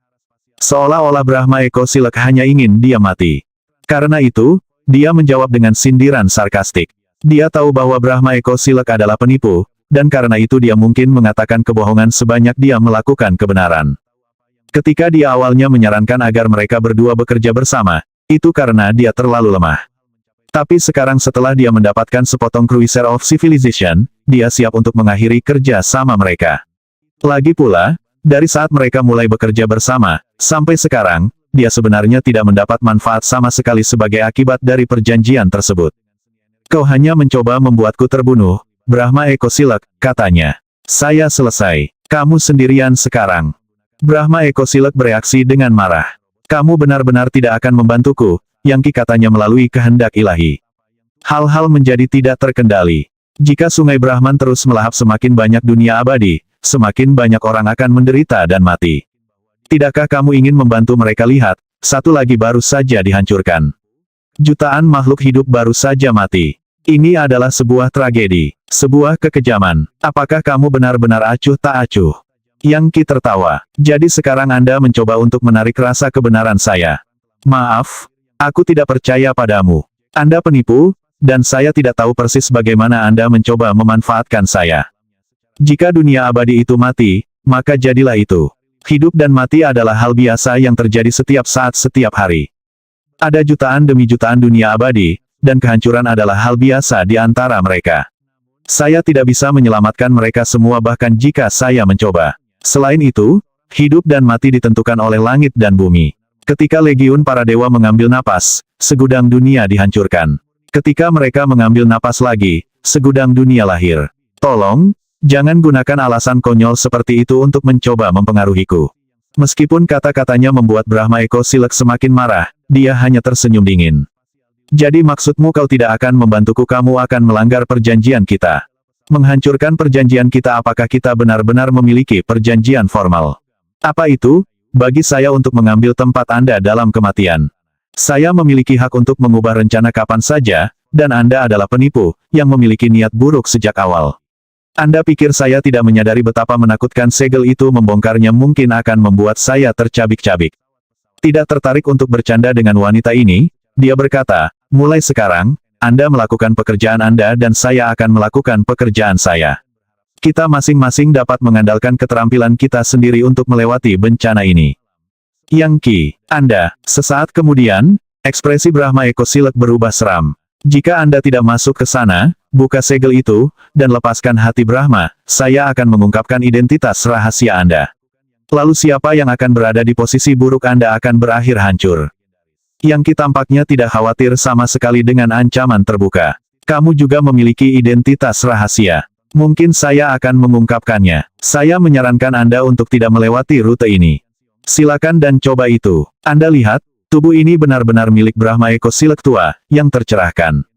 Seolah-olah Brahma Eko Silek hanya ingin dia mati. Karena itu, dia menjawab dengan sindiran sarkastik. Dia tahu bahwa Brahma Eko Silek adalah penipu, dan karena itu dia mungkin mengatakan kebohongan sebanyak dia melakukan kebenaran. Ketika dia awalnya menyarankan agar mereka berdua bekerja bersama, itu karena dia terlalu lemah. Tapi sekarang setelah dia mendapatkan sepotong Cruiser of Civilization, dia siap untuk mengakhiri kerja sama mereka. Lagi pula, dari saat mereka mulai bekerja bersama, sampai sekarang, dia sebenarnya tidak mendapat manfaat sama sekali sebagai akibat dari perjanjian tersebut. Kau hanya mencoba membuatku terbunuh, Brahma Eko Silek, katanya. Saya selesai. Kamu sendirian sekarang. Brahma Eko Silek bereaksi dengan marah. Kamu benar-benar tidak akan membantuku, Yang Qi katanya melalui kehendak ilahi. Hal-hal menjadi tidak terkendali. Jika Sungai Brahman terus melahap semakin banyak dunia abadi, semakin banyak orang akan menderita dan mati. Tidakkah kamu ingin membantu mereka? Lihat, satu lagi baru saja dihancurkan. Jutaan makhluk hidup baru saja mati. Ini adalah sebuah tragedi, sebuah kekejaman. Apakah kamu benar-benar acuh tak acuh? Yang Qi tertawa. Jadi sekarang Anda mencoba untuk menarik rasa kebenaran saya. Maaf, aku tidak percaya padamu. Anda penipu, dan saya tidak tahu persis bagaimana Anda mencoba memanfaatkan saya. Jika dunia abadi itu mati, maka jadilah itu. Hidup dan mati adalah hal biasa yang terjadi setiap saat setiap hari. Ada jutaan demi jutaan dunia abadi, dan kehancuran adalah hal biasa di antara mereka. Saya tidak bisa menyelamatkan mereka semua bahkan jika saya mencoba. Selain itu, hidup dan mati ditentukan oleh langit dan bumi. Ketika legiun para dewa mengambil napas, segudang dunia dihancurkan. Ketika mereka mengambil napas lagi, segudang dunia lahir. Tolong, jangan gunakan alasan konyol seperti itu untuk mencoba mempengaruhiku. Meskipun kata-katanya membuat Brahma Eko Silek semakin marah, dia hanya tersenyum dingin. Jadi maksudmu kau tidak akan membantuku, kamu akan melanggar perjanjian kita. Menghancurkan perjanjian kita. Apakah kita benar-benar memiliki perjanjian formal? Apa itu? Bagi saya untuk mengambil tempat Anda dalam kematian. Saya memiliki hak untuk mengubah rencana kapan saja, dan Anda adalah penipu, yang memiliki niat buruk sejak awal. Anda pikir saya tidak menyadari betapa menakutkan segel itu? Membongkarnya mungkin akan membuat saya tercabik-cabik. Tidak tertarik untuk bercanda dengan wanita ini, dia berkata, mulai sekarang, Anda melakukan pekerjaan Anda dan saya akan melakukan pekerjaan saya. Kita masing-masing dapat mengandalkan keterampilan kita sendiri untuk melewati bencana ini. Yang Qi, Anda. Sesaat kemudian, ekspresi Brahma Eko Silek berubah seram. Jika Anda tidak masuk ke sana, buka segel itu, dan lepaskan hati Brahma, saya akan mengungkapkan identitas rahasia Anda. Lalu siapa yang akan berada di posisi buruk? Anda akan berakhir hancur. Yang Qi tampaknya tidak khawatir sama sekali dengan ancaman terbuka. Kamu juga memiliki identitas rahasia. Mungkin saya akan mengungkapkannya. Saya menyarankan Anda untuk tidak melewati rute ini. Silakan dan coba itu. Anda lihat, tubuh ini benar-benar milik Brahma Eko Silek tua, yang tercerahkan.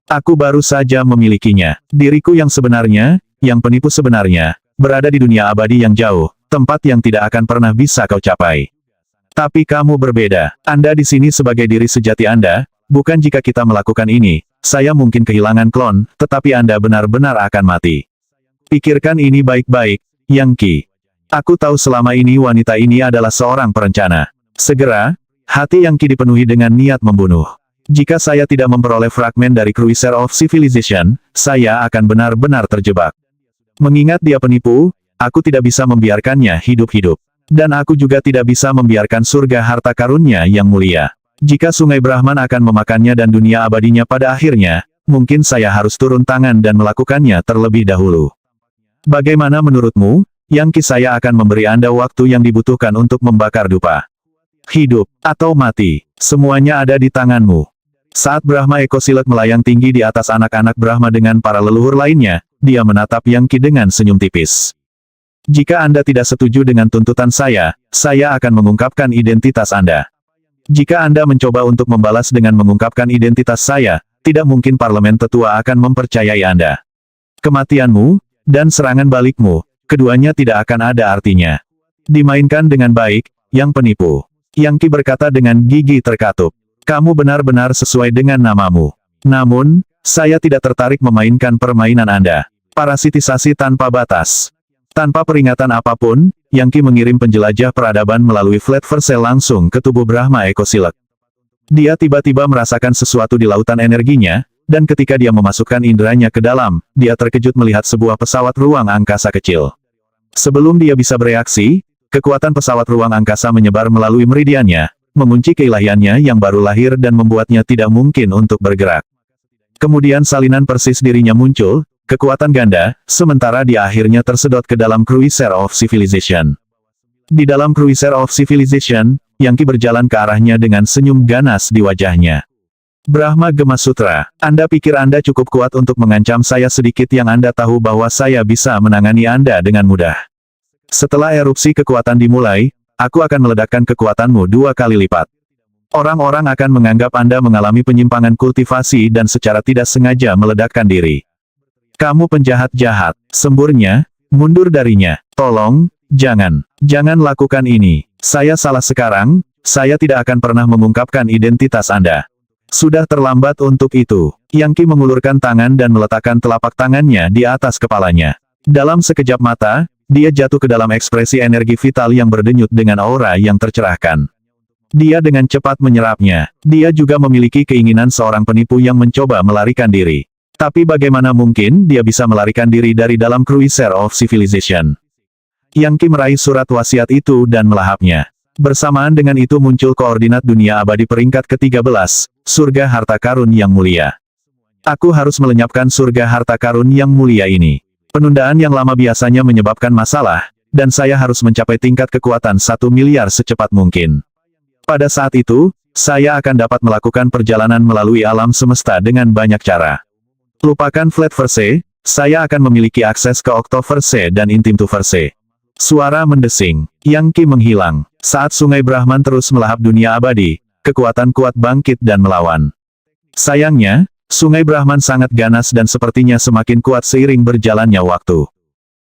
Aku baru saja memilikinya. Diriku yang sebenarnya, yang penipu sebenarnya, berada di dunia abadi yang jauh, tempat yang tidak akan pernah bisa kau capai. Tapi kamu berbeda. Anda di sini sebagai diri sejati Anda, bukan. Jika kita melakukan ini, saya mungkin kehilangan klon, tetapi Anda benar-benar akan mati. Pikirkan ini baik-baik, Yang Qi. Aku tahu selama ini wanita ini adalah seorang perencana. Segera, hati Yang Qi dipenuhi dengan niat membunuh. Jika saya tidak memperoleh fragmen dari Cruiser of Civilization, saya akan benar-benar terjebak. Mengingat dia penipu, aku tidak bisa membiarkannya hidup-hidup. Dan aku juga tidak bisa membiarkan surga harta karunnya yang mulia. Jika Sungai Brahman akan memakannya dan dunia abadinya pada akhirnya, mungkin saya harus turun tangan dan melakukannya terlebih dahulu. Bagaimana menurutmu, Yang Qi? Saya akan memberi Anda waktu yang dibutuhkan untuk membakar dupa. Hidup, atau mati, semuanya ada di tanganmu. Saat Brahma Eko Silek melayang tinggi di atas anak-anak Brahma dengan para leluhur lainnya, dia menatap Yang Qi dengan senyum tipis. Jika Anda tidak setuju dengan tuntutan saya akan mengungkapkan identitas Anda. Jika Anda mencoba untuk membalas dengan mengungkapkan identitas saya, tidak mungkin parlemen tetua akan mempercayai Anda. Kematianmu, dan serangan balikmu, keduanya tidak akan ada artinya. Dimainkan dengan baik, yang penipu. Yang Qi berkata dengan gigi terkatup. Kamu benar-benar sesuai dengan namamu. Namun, saya tidak tertarik memainkan permainan Anda. Parasitisasi tanpa batas. Tanpa peringatan apapun, Yang Qi mengirim penjelajah peradaban melalui Flat Versel langsung ke tubuh Brahma Eko Silek. Dia tiba-tiba merasakan sesuatu di lautan energinya, dan ketika dia memasukkan inderanya ke dalam, dia terkejut melihat sebuah pesawat ruang angkasa kecil. Sebelum dia bisa bereaksi, kekuatan pesawat ruang angkasa menyebar melalui meridiannya, mengunci keilahiannya yang baru lahir dan membuatnya tidak mungkin untuk bergerak. Kemudian salinan persis dirinya muncul, kekuatan ganda, sementara dia akhirnya tersedot ke dalam Cruiser of Civilization. Di dalam Cruiser of Civilization, Yang Qi berjalan ke arahnya dengan senyum ganas di wajahnya. Brahma Gema Sutra, Anda pikir Anda cukup kuat untuk mengancam saya sedikit yang Anda tahu bahwa saya bisa menangani Anda dengan mudah. Setelah erupsi kekuatan dimulai, aku akan meledakkan kekuatanmu 2 kali lipat. Orang-orang akan menganggap Anda mengalami penyimpangan kultivasi dan secara tidak sengaja meledakkan diri. Kamu penjahat jahat, semburnya, mundur darinya. Tolong, jangan lakukan ini. Saya salah sekarang, saya tidak akan pernah mengungkapkan identitas Anda. Sudah terlambat untuk itu. Yang Qi mengulurkan tangan dan meletakkan telapak tangannya di atas kepalanya. Dalam sekejap mata, dia jatuh ke dalam ekspresi energi vital yang berdenyut dengan aura yang tercerahkan. Dia dengan cepat menyerapnya. Dia juga memiliki keinginan seorang penipu yang mencoba melarikan diri. Tapi bagaimana mungkin dia bisa melarikan diri dari dalam Cruiser of Civilization? Yang Qi meraih surat wasiat itu dan melahapnya. Bersamaan dengan itu muncul koordinat dunia abadi peringkat ke-13, surga harta karun yang mulia. Aku harus melenyapkan surga harta karun yang mulia ini. Penundaan yang lama biasanya menyebabkan masalah, dan saya harus mencapai tingkat kekuatan 1 miliar secepat mungkin. Pada saat itu, saya akan dapat melakukan perjalanan melalui alam semesta dengan banyak cara. Lupakan Flatverse, saya akan memiliki akses ke Octoverse dan Intimtuverse. Suara mendesing. Yang Qi menghilang. Saat Sungai Brahman terus melahap dunia abadi, kekuatan kuat bangkit dan melawan. Sayangnya, Sungai Brahman sangat ganas dan sepertinya semakin kuat seiring berjalannya waktu.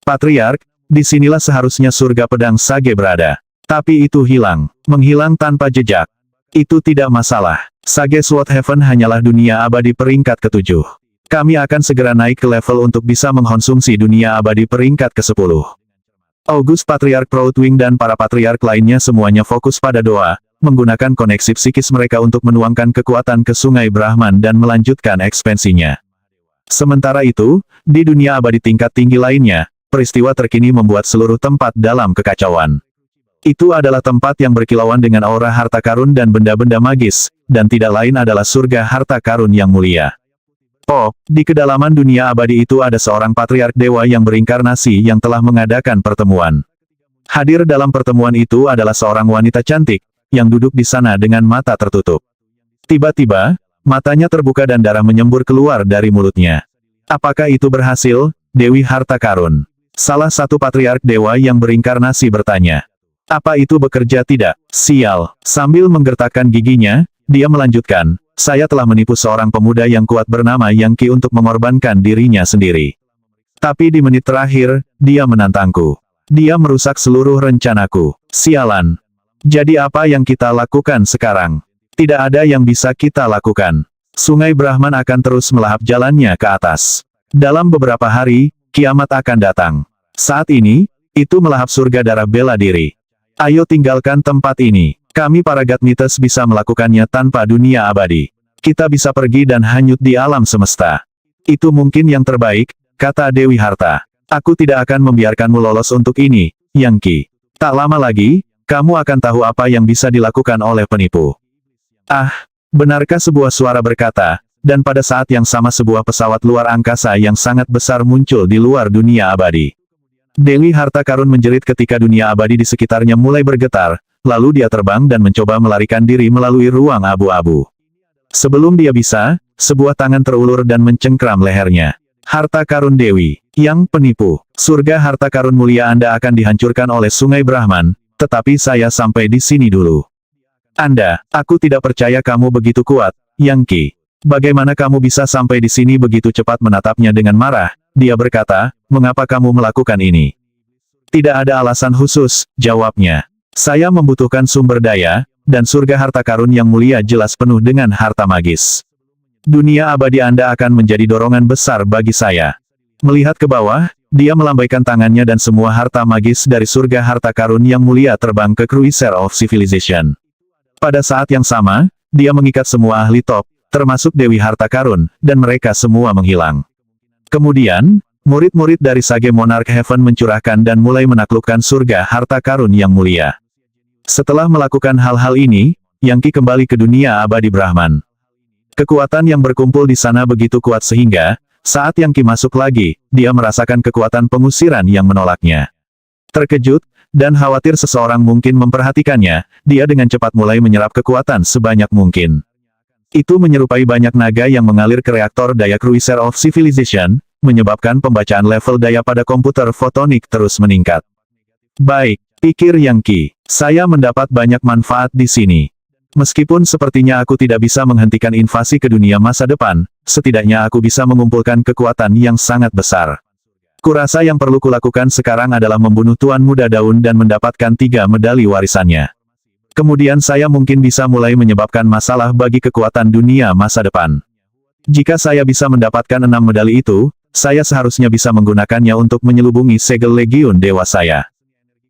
Patriark, disinilah seharusnya surga pedang Sage berada. Tapi itu hilang. Menghilang tanpa jejak. Itu tidak masalah. Sage Sword Heaven hanyalah dunia abadi peringkat ke-7. Kami akan segera naik ke level untuk bisa mengkonsumsi dunia abadi peringkat ke-10. August Patriark Proudwing dan para patriark lainnya semuanya fokus pada doa, menggunakan koneksi psikis mereka untuk menuangkan kekuatan ke Sungai Brahman dan melanjutkan ekspansinya. Sementara itu, di dunia abadi tingkat tinggi lainnya, peristiwa terkini membuat seluruh tempat dalam kekacauan. Itu adalah tempat yang berkilauan dengan aura harta karun dan benda-benda magis, dan tidak lain adalah surga harta karun yang mulia. Oh, di kedalaman dunia abadi itu ada seorang patriark dewa yang berinkarnasi yang telah mengadakan pertemuan. Hadir dalam pertemuan itu adalah seorang wanita cantik, yang duduk di sana dengan mata tertutup. Tiba-tiba, matanya terbuka dan darah menyembur keluar dari mulutnya. Apakah itu berhasil, Dewi Harta Karun? Salah satu patriark dewa yang berinkarnasi bertanya. Apa itu bekerja tidak? Sial. Sambil menggertakkan giginya, dia melanjutkan. Saya telah menipu seorang pemuda yang kuat bernama Yang Qi untuk mengorbankan dirinya sendiri. Tapi di menit terakhir, dia menantangku. Dia merusak seluruh rencanaku. Sialan. Jadi apa yang kita lakukan sekarang? Tidak ada yang bisa kita lakukan. Sungai Brahman akan terus melahap jalannya ke atas. Dalam beberapa hari, kiamat akan datang. Saat ini, itu melahap surga darah bela diri. Ayo tinggalkan tempat ini. Kami para Godmites bisa melakukannya tanpa dunia abadi. Kita bisa pergi dan hanyut di alam semesta. Itu mungkin yang terbaik, kata Dewi Harta. Aku tidak akan membiarkanmu lolos untuk ini, Yang Qi. Tak lama lagi, kamu akan tahu apa yang bisa dilakukan oleh penipu. Ah, benarkah sebuah suara berkata, dan pada saat yang sama sebuah pesawat luar angkasa yang sangat besar muncul di luar dunia abadi. Dewi Harta Karun menjerit ketika dunia abadi di sekitarnya mulai bergetar, lalu dia terbang dan mencoba melarikan diri melalui ruang abu-abu. Sebelum dia bisa, sebuah tangan terulur dan mencengkram lehernya. Harta Karun Dewi, yang penipu, surga harta karun mulia Anda akan dihancurkan oleh Sungai Brahman, tetapi saya sampai di sini dulu. Anda, aku tidak percaya kamu begitu kuat, Yang Qi. Bagaimana kamu bisa sampai di sini begitu cepat? Menatapnya dengan marah, dia berkata, mengapa kamu melakukan ini? Tidak ada alasan khusus, jawabnya. Saya membutuhkan sumber daya, dan surga harta karun yang mulia jelas penuh dengan harta magis. Dunia abadi Anda akan menjadi dorongan besar bagi saya. Melihat ke bawah, dia melambaikan tangannya dan semua harta magis dari surga harta karun yang mulia terbang ke Cruiser of Civilization. Pada saat yang sama, dia mengikat semua ahli top, termasuk Dewi Harta Karun, dan mereka semua menghilang. Kemudian, murid-murid dari Sage Monarch Heaven mencurahkan dan mulai menaklukkan surga harta karun yang mulia. Setelah melakukan hal-hal ini, Yang Qi kembali ke dunia abadi Brahman. Kekuatan yang berkumpul di sana begitu kuat sehingga, saat Yang Qi masuk lagi, dia merasakan kekuatan pengusiran yang menolaknya. Terkejut, dan khawatir seseorang mungkin memperhatikannya, dia dengan cepat mulai menyerap kekuatan sebanyak mungkin. Itu menyerupai banyak naga yang mengalir ke reaktor daya Cruiser of Civilization, menyebabkan pembacaan level daya pada komputer fotonik terus meningkat. Baik, pikir Yang Qi, saya mendapat banyak manfaat di sini. Meskipun sepertinya aku tidak bisa menghentikan invasi ke dunia masa depan, setidaknya aku bisa mengumpulkan kekuatan yang sangat besar. Kurasa yang perlu kulakukan sekarang adalah membunuh Tuan Muda Daun dan mendapatkan 3 medali warisannya. Kemudian saya mungkin bisa mulai menyebabkan masalah bagi kekuatan dunia masa depan. Jika saya bisa mendapatkan 6 medali itu, saya seharusnya bisa menggunakannya untuk menyelubungi segel Legiun Dewa saya.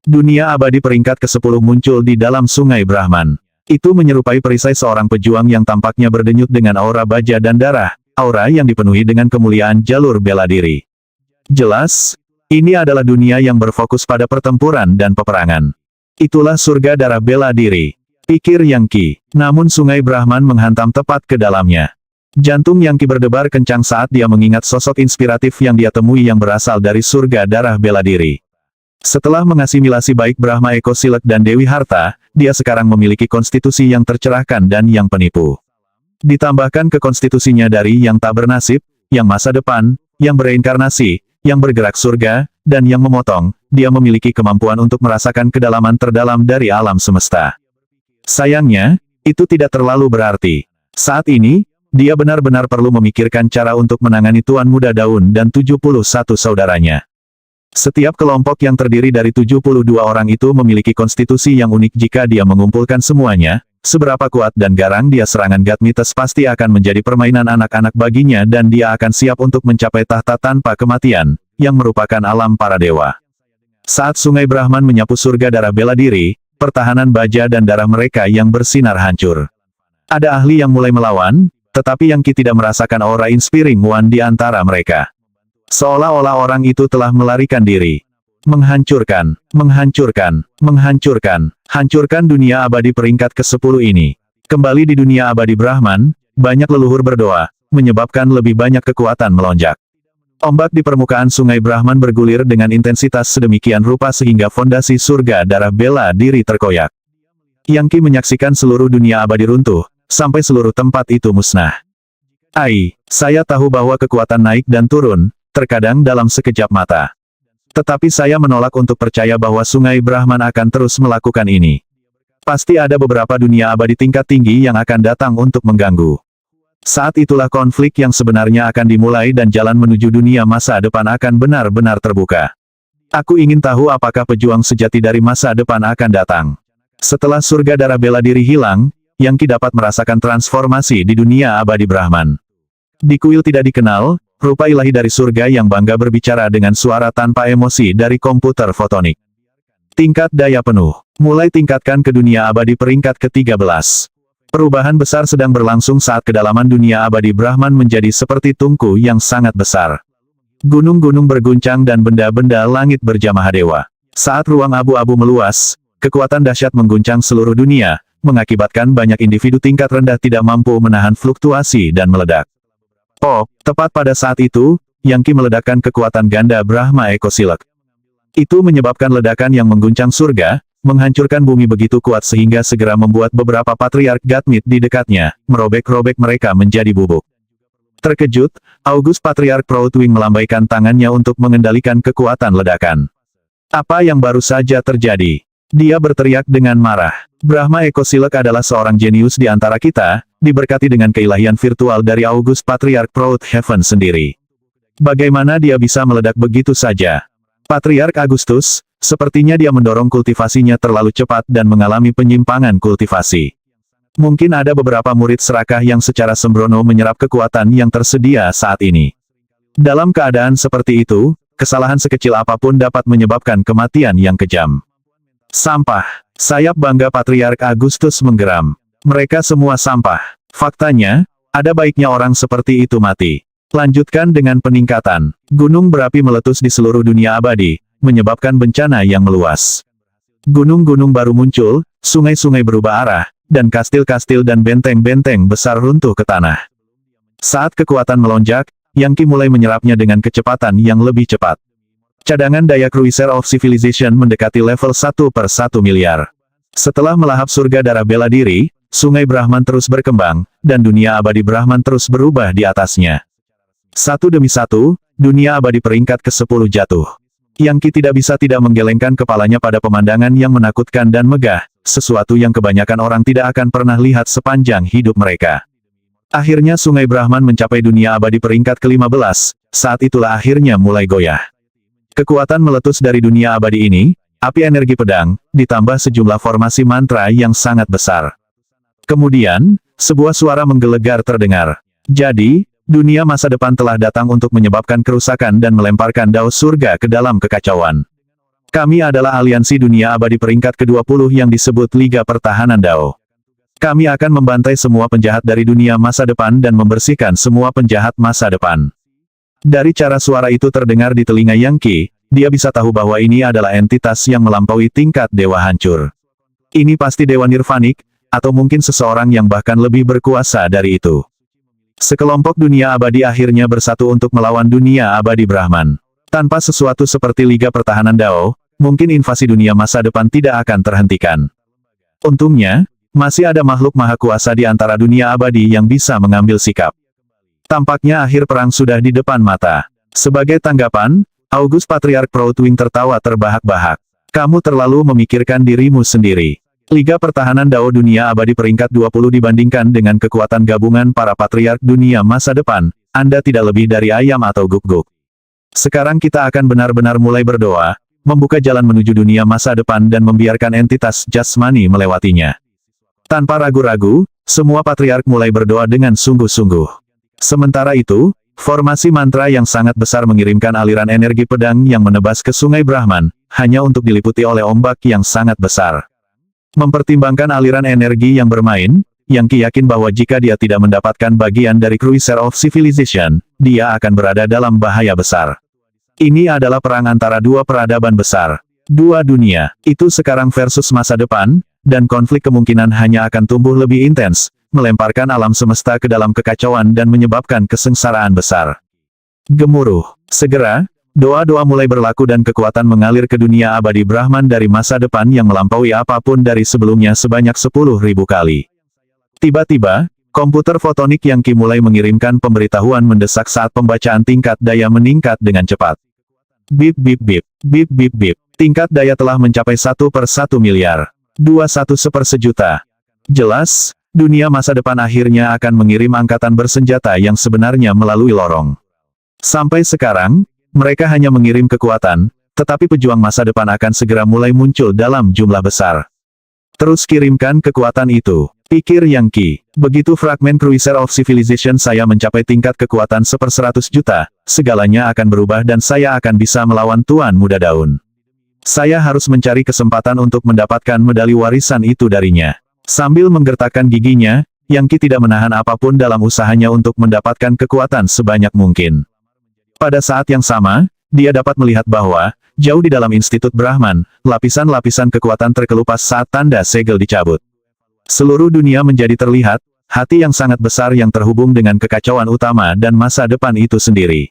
Dunia abadi peringkat ke-10 muncul di dalam Sungai Brahman. Itu menyerupai perisai seorang pejuang yang tampaknya berdenyut dengan aura baja dan darah, aura yang dipenuhi dengan kemuliaan jalur bela diri. Jelas, ini adalah dunia yang berfokus pada pertempuran dan peperangan. Itulah surga darah bela diri, pikir Yang Qi. Namun Sungai Brahman menghantam tepat ke dalamnya. Jantung Yang Qi berdebar kencang saat dia mengingat sosok inspiratif yang dia temui yang berasal dari surga darah bela diri. Setelah mengasimilasi baik Brahma Eko Silek dan Dewi Harta, dia sekarang memiliki konstitusi yang tercerahkan dan yang penipu. Ditambahkan ke konstitusinya dari yang tak bernasib, yang masa depan, yang bereinkarnasi, yang bergerak surga, dan yang memotong, dia memiliki kemampuan untuk merasakan kedalaman terdalam dari alam semesta. Sayangnya, itu tidak terlalu berarti. Saat ini, dia benar-benar perlu memikirkan cara untuk menangani Tuan Muda Daun dan 71 saudaranya. Setiap kelompok yang terdiri dari 72 orang itu memiliki konstitusi yang unik. Jika dia mengumpulkan semuanya, seberapa kuat dan garang dia, serangan Gadmites pasti akan menjadi permainan anak-anak baginya dan dia akan siap untuk mencapai tahta tanpa kematian, yang merupakan alam para dewa. Saat Sungai Brahman menyapu surga darah bela diri, pertahanan baja dan darah mereka yang bersinar hancur. Ada ahli yang mulai melawan, tetapi Yang Qi tidak merasakan aura inspiring one di antara mereka. Seolah-olah orang itu telah melarikan diri. Menghancurkan, menghancurkan, menghancurkan, hancurkan dunia abadi peringkat ke-10 ini. Kembali di dunia abadi Brahman, banyak leluhur berdoa, menyebabkan lebih banyak kekuatan melonjak. Ombak di permukaan Sungai Brahman bergulir dengan intensitas sedemikian rupa sehingga fondasi surga darah bela diri terkoyak. Yang Qi menyaksikan seluruh dunia abadi runtuh, sampai seluruh tempat itu musnah. Saya tahu bahwa kekuatan naik dan turun, terkadang dalam sekejap mata. Tetapi saya menolak untuk percaya bahwa Sungai Brahman akan terus melakukan ini. Pasti ada beberapa dunia abadi tingkat tinggi yang akan datang untuk mengganggu. Saat itulah konflik yang sebenarnya akan dimulai dan jalan menuju dunia masa depan akan benar-benar terbuka. Aku ingin tahu apakah pejuang sejati dari masa depan akan datang. Setelah surga darah bela diri hilang, Yang Qi dapat merasakan transformasi di dunia abadi Brahman. Di kuil tidak dikenal, rupa ilahi dari surga yang bangga berbicara dengan suara tanpa emosi dari komputer fotonik. Tingkat daya penuh. Mulai tingkatkan ke dunia abadi peringkat ke-13. Perubahan besar sedang berlangsung saat kedalaman dunia abadi Brahman menjadi seperti tungku yang sangat besar. Gunung-gunung berguncang dan benda-benda langit berjamaah dewa. Saat ruang abu-abu meluas, kekuatan dahsyat mengguncang seluruh dunia, mengakibatkan banyak individu tingkat rendah tidak mampu menahan fluktuasi dan meledak. Tepat pada saat itu, Yang Qi meledakkan kekuatan ganda Brahma Eko Silek. Itu menyebabkan ledakan yang mengguncang surga, menghancurkan bumi begitu kuat sehingga segera membuat beberapa patriark Gadmit di dekatnya, merobek-robek mereka menjadi bubuk. Terkejut, August Patriark Proudwing melambaikan tangannya untuk mengendalikan kekuatan ledakan. Apa yang baru saja terjadi? Dia berteriak dengan marah. Brahma Eko Silek adalah seorang jenius di antara kita, diberkati dengan keilahian virtual dari August Patriark Proud Heaven sendiri. Bagaimana dia bisa meledak begitu saja? Patriark Agustus, sepertinya dia mendorong kultivasinya terlalu cepat dan mengalami penyimpangan kultivasi. Mungkin ada beberapa murid serakah yang secara sembrono menyerap kekuatan yang tersedia saat ini. Dalam keadaan seperti itu, kesalahan sekecil apapun dapat menyebabkan kematian yang kejam. Sampah. Sayap bangga Patriark Agustus menggeram. Mereka semua sampah. Faktanya, ada baiknya orang seperti itu mati. Lanjutkan dengan peningkatan. Gunung berapi meletus di seluruh dunia abadi, menyebabkan bencana yang meluas. Gunung-gunung baru muncul, sungai-sungai berubah arah, dan kastil-kastil dan benteng-benteng besar runtuh ke tanah. Saat kekuatan melonjak, Yang Qi mulai menyerapnya dengan kecepatan yang lebih cepat. Cadangan daya Cruiser of Civilization mendekati level 1/1 miliar. Setelah melahap surga darah bela diri, Sungai Brahman terus berkembang, dan dunia abadi Brahman terus berubah di atasnya. Satu demi satu, dunia abadi peringkat ke-10 jatuh. Yang Qi tidak bisa tidak menggelengkan kepalanya pada pemandangan yang menakutkan dan megah, sesuatu yang kebanyakan orang tidak akan pernah lihat sepanjang hidup mereka. Akhirnya Sungai Brahman mencapai dunia abadi peringkat ke-15, saat itulah akhirnya mulai goyah. Kekuatan meletus dari dunia abadi ini, api energi pedang, ditambah sejumlah formasi mantra yang sangat besar. Kemudian, sebuah suara menggelegar terdengar. Jadi, dunia masa depan telah datang untuk menyebabkan kerusakan dan melemparkan Dao surga ke dalam kekacauan. Kami adalah aliansi dunia abadi peringkat ke-20 yang disebut Liga Pertahanan Dao. Kami akan membantai semua penjahat dari dunia masa depan dan membersihkan semua penjahat masa depan. Dari cara suara itu terdengar di telinga Yang Qi, dia bisa tahu bahwa ini adalah entitas yang melampaui tingkat dewa hancur. Ini pasti dewa nirvanik, atau mungkin seseorang yang bahkan lebih berkuasa dari itu. Sekelompok dunia abadi akhirnya bersatu untuk melawan dunia abadi Brahman. Tanpa sesuatu seperti Liga Pertahanan Dao, mungkin invasi dunia masa depan tidak akan terhentikan. Untungnya, masih ada makhluk maha kuasa di antara dunia abadi yang bisa mengambil sikap. Tampaknya akhir perang sudah di depan mata. Sebagai tanggapan, August Patriarch Proudwing tertawa terbahak-bahak. Kamu terlalu memikirkan dirimu sendiri. Liga Pertahanan Dao Dunia Abadi peringkat 20 dibandingkan dengan kekuatan gabungan para Patriark dunia masa depan, Anda tidak lebih dari ayam atau guk-guk. Sekarang kita akan benar-benar mulai berdoa, membuka jalan menuju dunia masa depan dan membiarkan entitas jasmani melewatinya. Tanpa ragu-ragu, semua Patriark mulai berdoa dengan sungguh-sungguh. Sementara itu, formasi mantra yang sangat besar mengirimkan aliran energi pedang yang menebas ke Sungai Brahman, hanya untuk diliputi oleh ombak yang sangat besar. Mempertimbangkan aliran energi yang bermain, Yang Qi yakin bahwa jika dia tidak mendapatkan bagian dari Cruiser of Civilization, dia akan berada dalam bahaya besar. Ini adalah perang antara dua peradaban besar. Dua dunia, itu sekarang versus masa depan, dan konflik kemungkinan hanya akan tumbuh lebih intens, melemparkan alam semesta ke dalam kekacauan dan menyebabkan kesengsaraan besar. Gemuruh. Segera, doa-doa mulai berlaku dan kekuatan mengalir ke dunia abadi Brahman dari masa depan yang melampaui apapun dari sebelumnya sebanyak 10.000 kali. Tiba-tiba, komputer fotonik Yang Qi mulai mengirimkan pemberitahuan mendesak saat pembacaan tingkat daya meningkat dengan cepat. Bip bip bip, bip bip bip. Tingkat daya telah mencapai 1/1 miliar. 21/1 juta. Jelas, dunia masa depan akhirnya akan mengirim angkatan bersenjata yang sebenarnya melalui lorong. Sampai sekarang, mereka hanya mengirim kekuatan, tetapi pejuang masa depan akan segera mulai muncul dalam jumlah besar. Terus kirimkan kekuatan itu, pikir Yang Qi. Begitu fragmen Cruiser of Civilization saya mencapai tingkat kekuatan 1/100 juta, segalanya akan berubah dan saya akan bisa melawan Tuan Muda Daun. Saya harus mencari kesempatan untuk mendapatkan medali warisan itu darinya. Sambil menggertakkan giginya, Yang Qi tidak menahan apapun dalam usahanya untuk mendapatkan kekuatan sebanyak mungkin. Pada saat yang sama, dia dapat melihat bahwa, jauh di dalam Institut Brahman, lapisan-lapisan kekuatan terkelupas saat tanda segel dicabut. Seluruh dunia menjadi terlihat, hati yang sangat besar yang terhubung dengan kekacauan utama dan masa depan itu sendiri.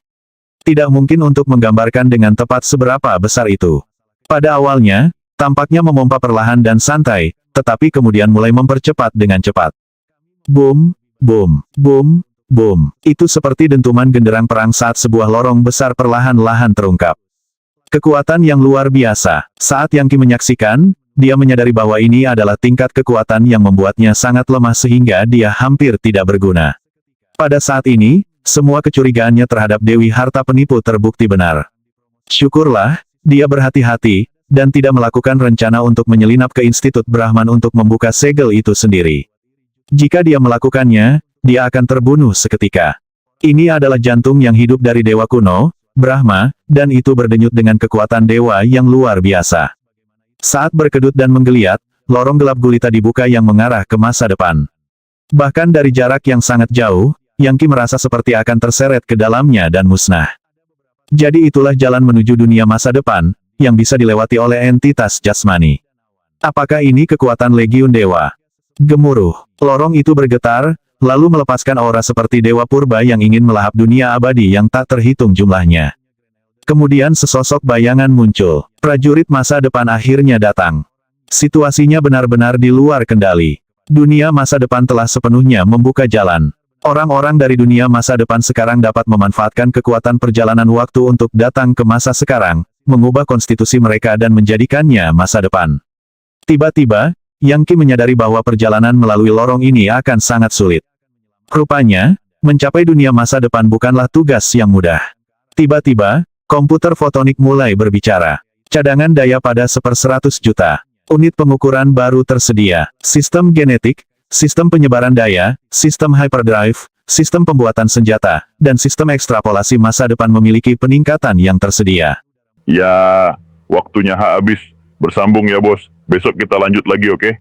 Tidak mungkin untuk menggambarkan dengan tepat seberapa besar itu. Pada awalnya, tampaknya memompa perlahan dan santai, tetapi kemudian mulai mempercepat dengan cepat. Boom, boom, boom, boom. Itu seperti dentuman genderang perang saat sebuah lorong besar perlahan-lahan terungkap. Kekuatan yang luar biasa. Saat Yang Qi menyaksikan, dia menyadari bahwa ini adalah tingkat kekuatan yang membuatnya sangat lemah sehingga dia hampir tidak berguna. Pada saat ini, semua kecurigaannya terhadap Dewi Harta Penipu terbukti benar. Syukurlah, dia berhati-hati, dan tidak melakukan rencana untuk menyelinap ke Institut Brahman untuk membuka segel itu sendiri. Jika dia melakukannya, dia akan terbunuh seketika. Ini adalah jantung yang hidup dari dewa kuno, Brahma, dan itu berdenyut dengan kekuatan dewa yang luar biasa. Saat berkedut dan menggeliat, lorong gelap gulita dibuka yang mengarah ke masa depan. Bahkan dari jarak yang sangat jauh, Yang Qi merasa seperti akan terseret ke dalamnya dan musnah. Jadi itulah jalan menuju dunia masa depan, yang bisa dilewati oleh entitas jasmani. Apakah ini kekuatan Legiun Dewa? Gemuruh. Lorong itu bergetar, lalu melepaskan aura seperti Dewa Purba yang ingin melahap dunia abadi yang tak terhitung jumlahnya. Kemudian sesosok bayangan muncul. Prajurit masa depan akhirnya datang. Situasinya benar-benar di luar kendali. Dunia masa depan telah sepenuhnya membuka jalan. Orang-orang dari dunia masa depan sekarang dapat memanfaatkan kekuatan perjalanan waktu untuk datang ke masa sekarang, mengubah konstitusi mereka dan menjadikannya masa depan. Tiba-tiba, Yang Qi menyadari bahwa perjalanan melalui lorong ini akan sangat sulit. Rupanya, mencapai dunia masa depan bukanlah tugas yang mudah. Tiba-tiba, komputer fotonik mulai berbicara. Cadangan daya pada 1/100 juta. Unit pengukuran baru tersedia. Sistem genetik, sistem penyebaran daya, sistem hyperdrive, sistem pembuatan senjata, dan sistem ekstrapolasi masa depan memiliki peningkatan yang tersedia. Ya, waktunya habis. Bersambung ya bos. Besok kita lanjut lagi, oke?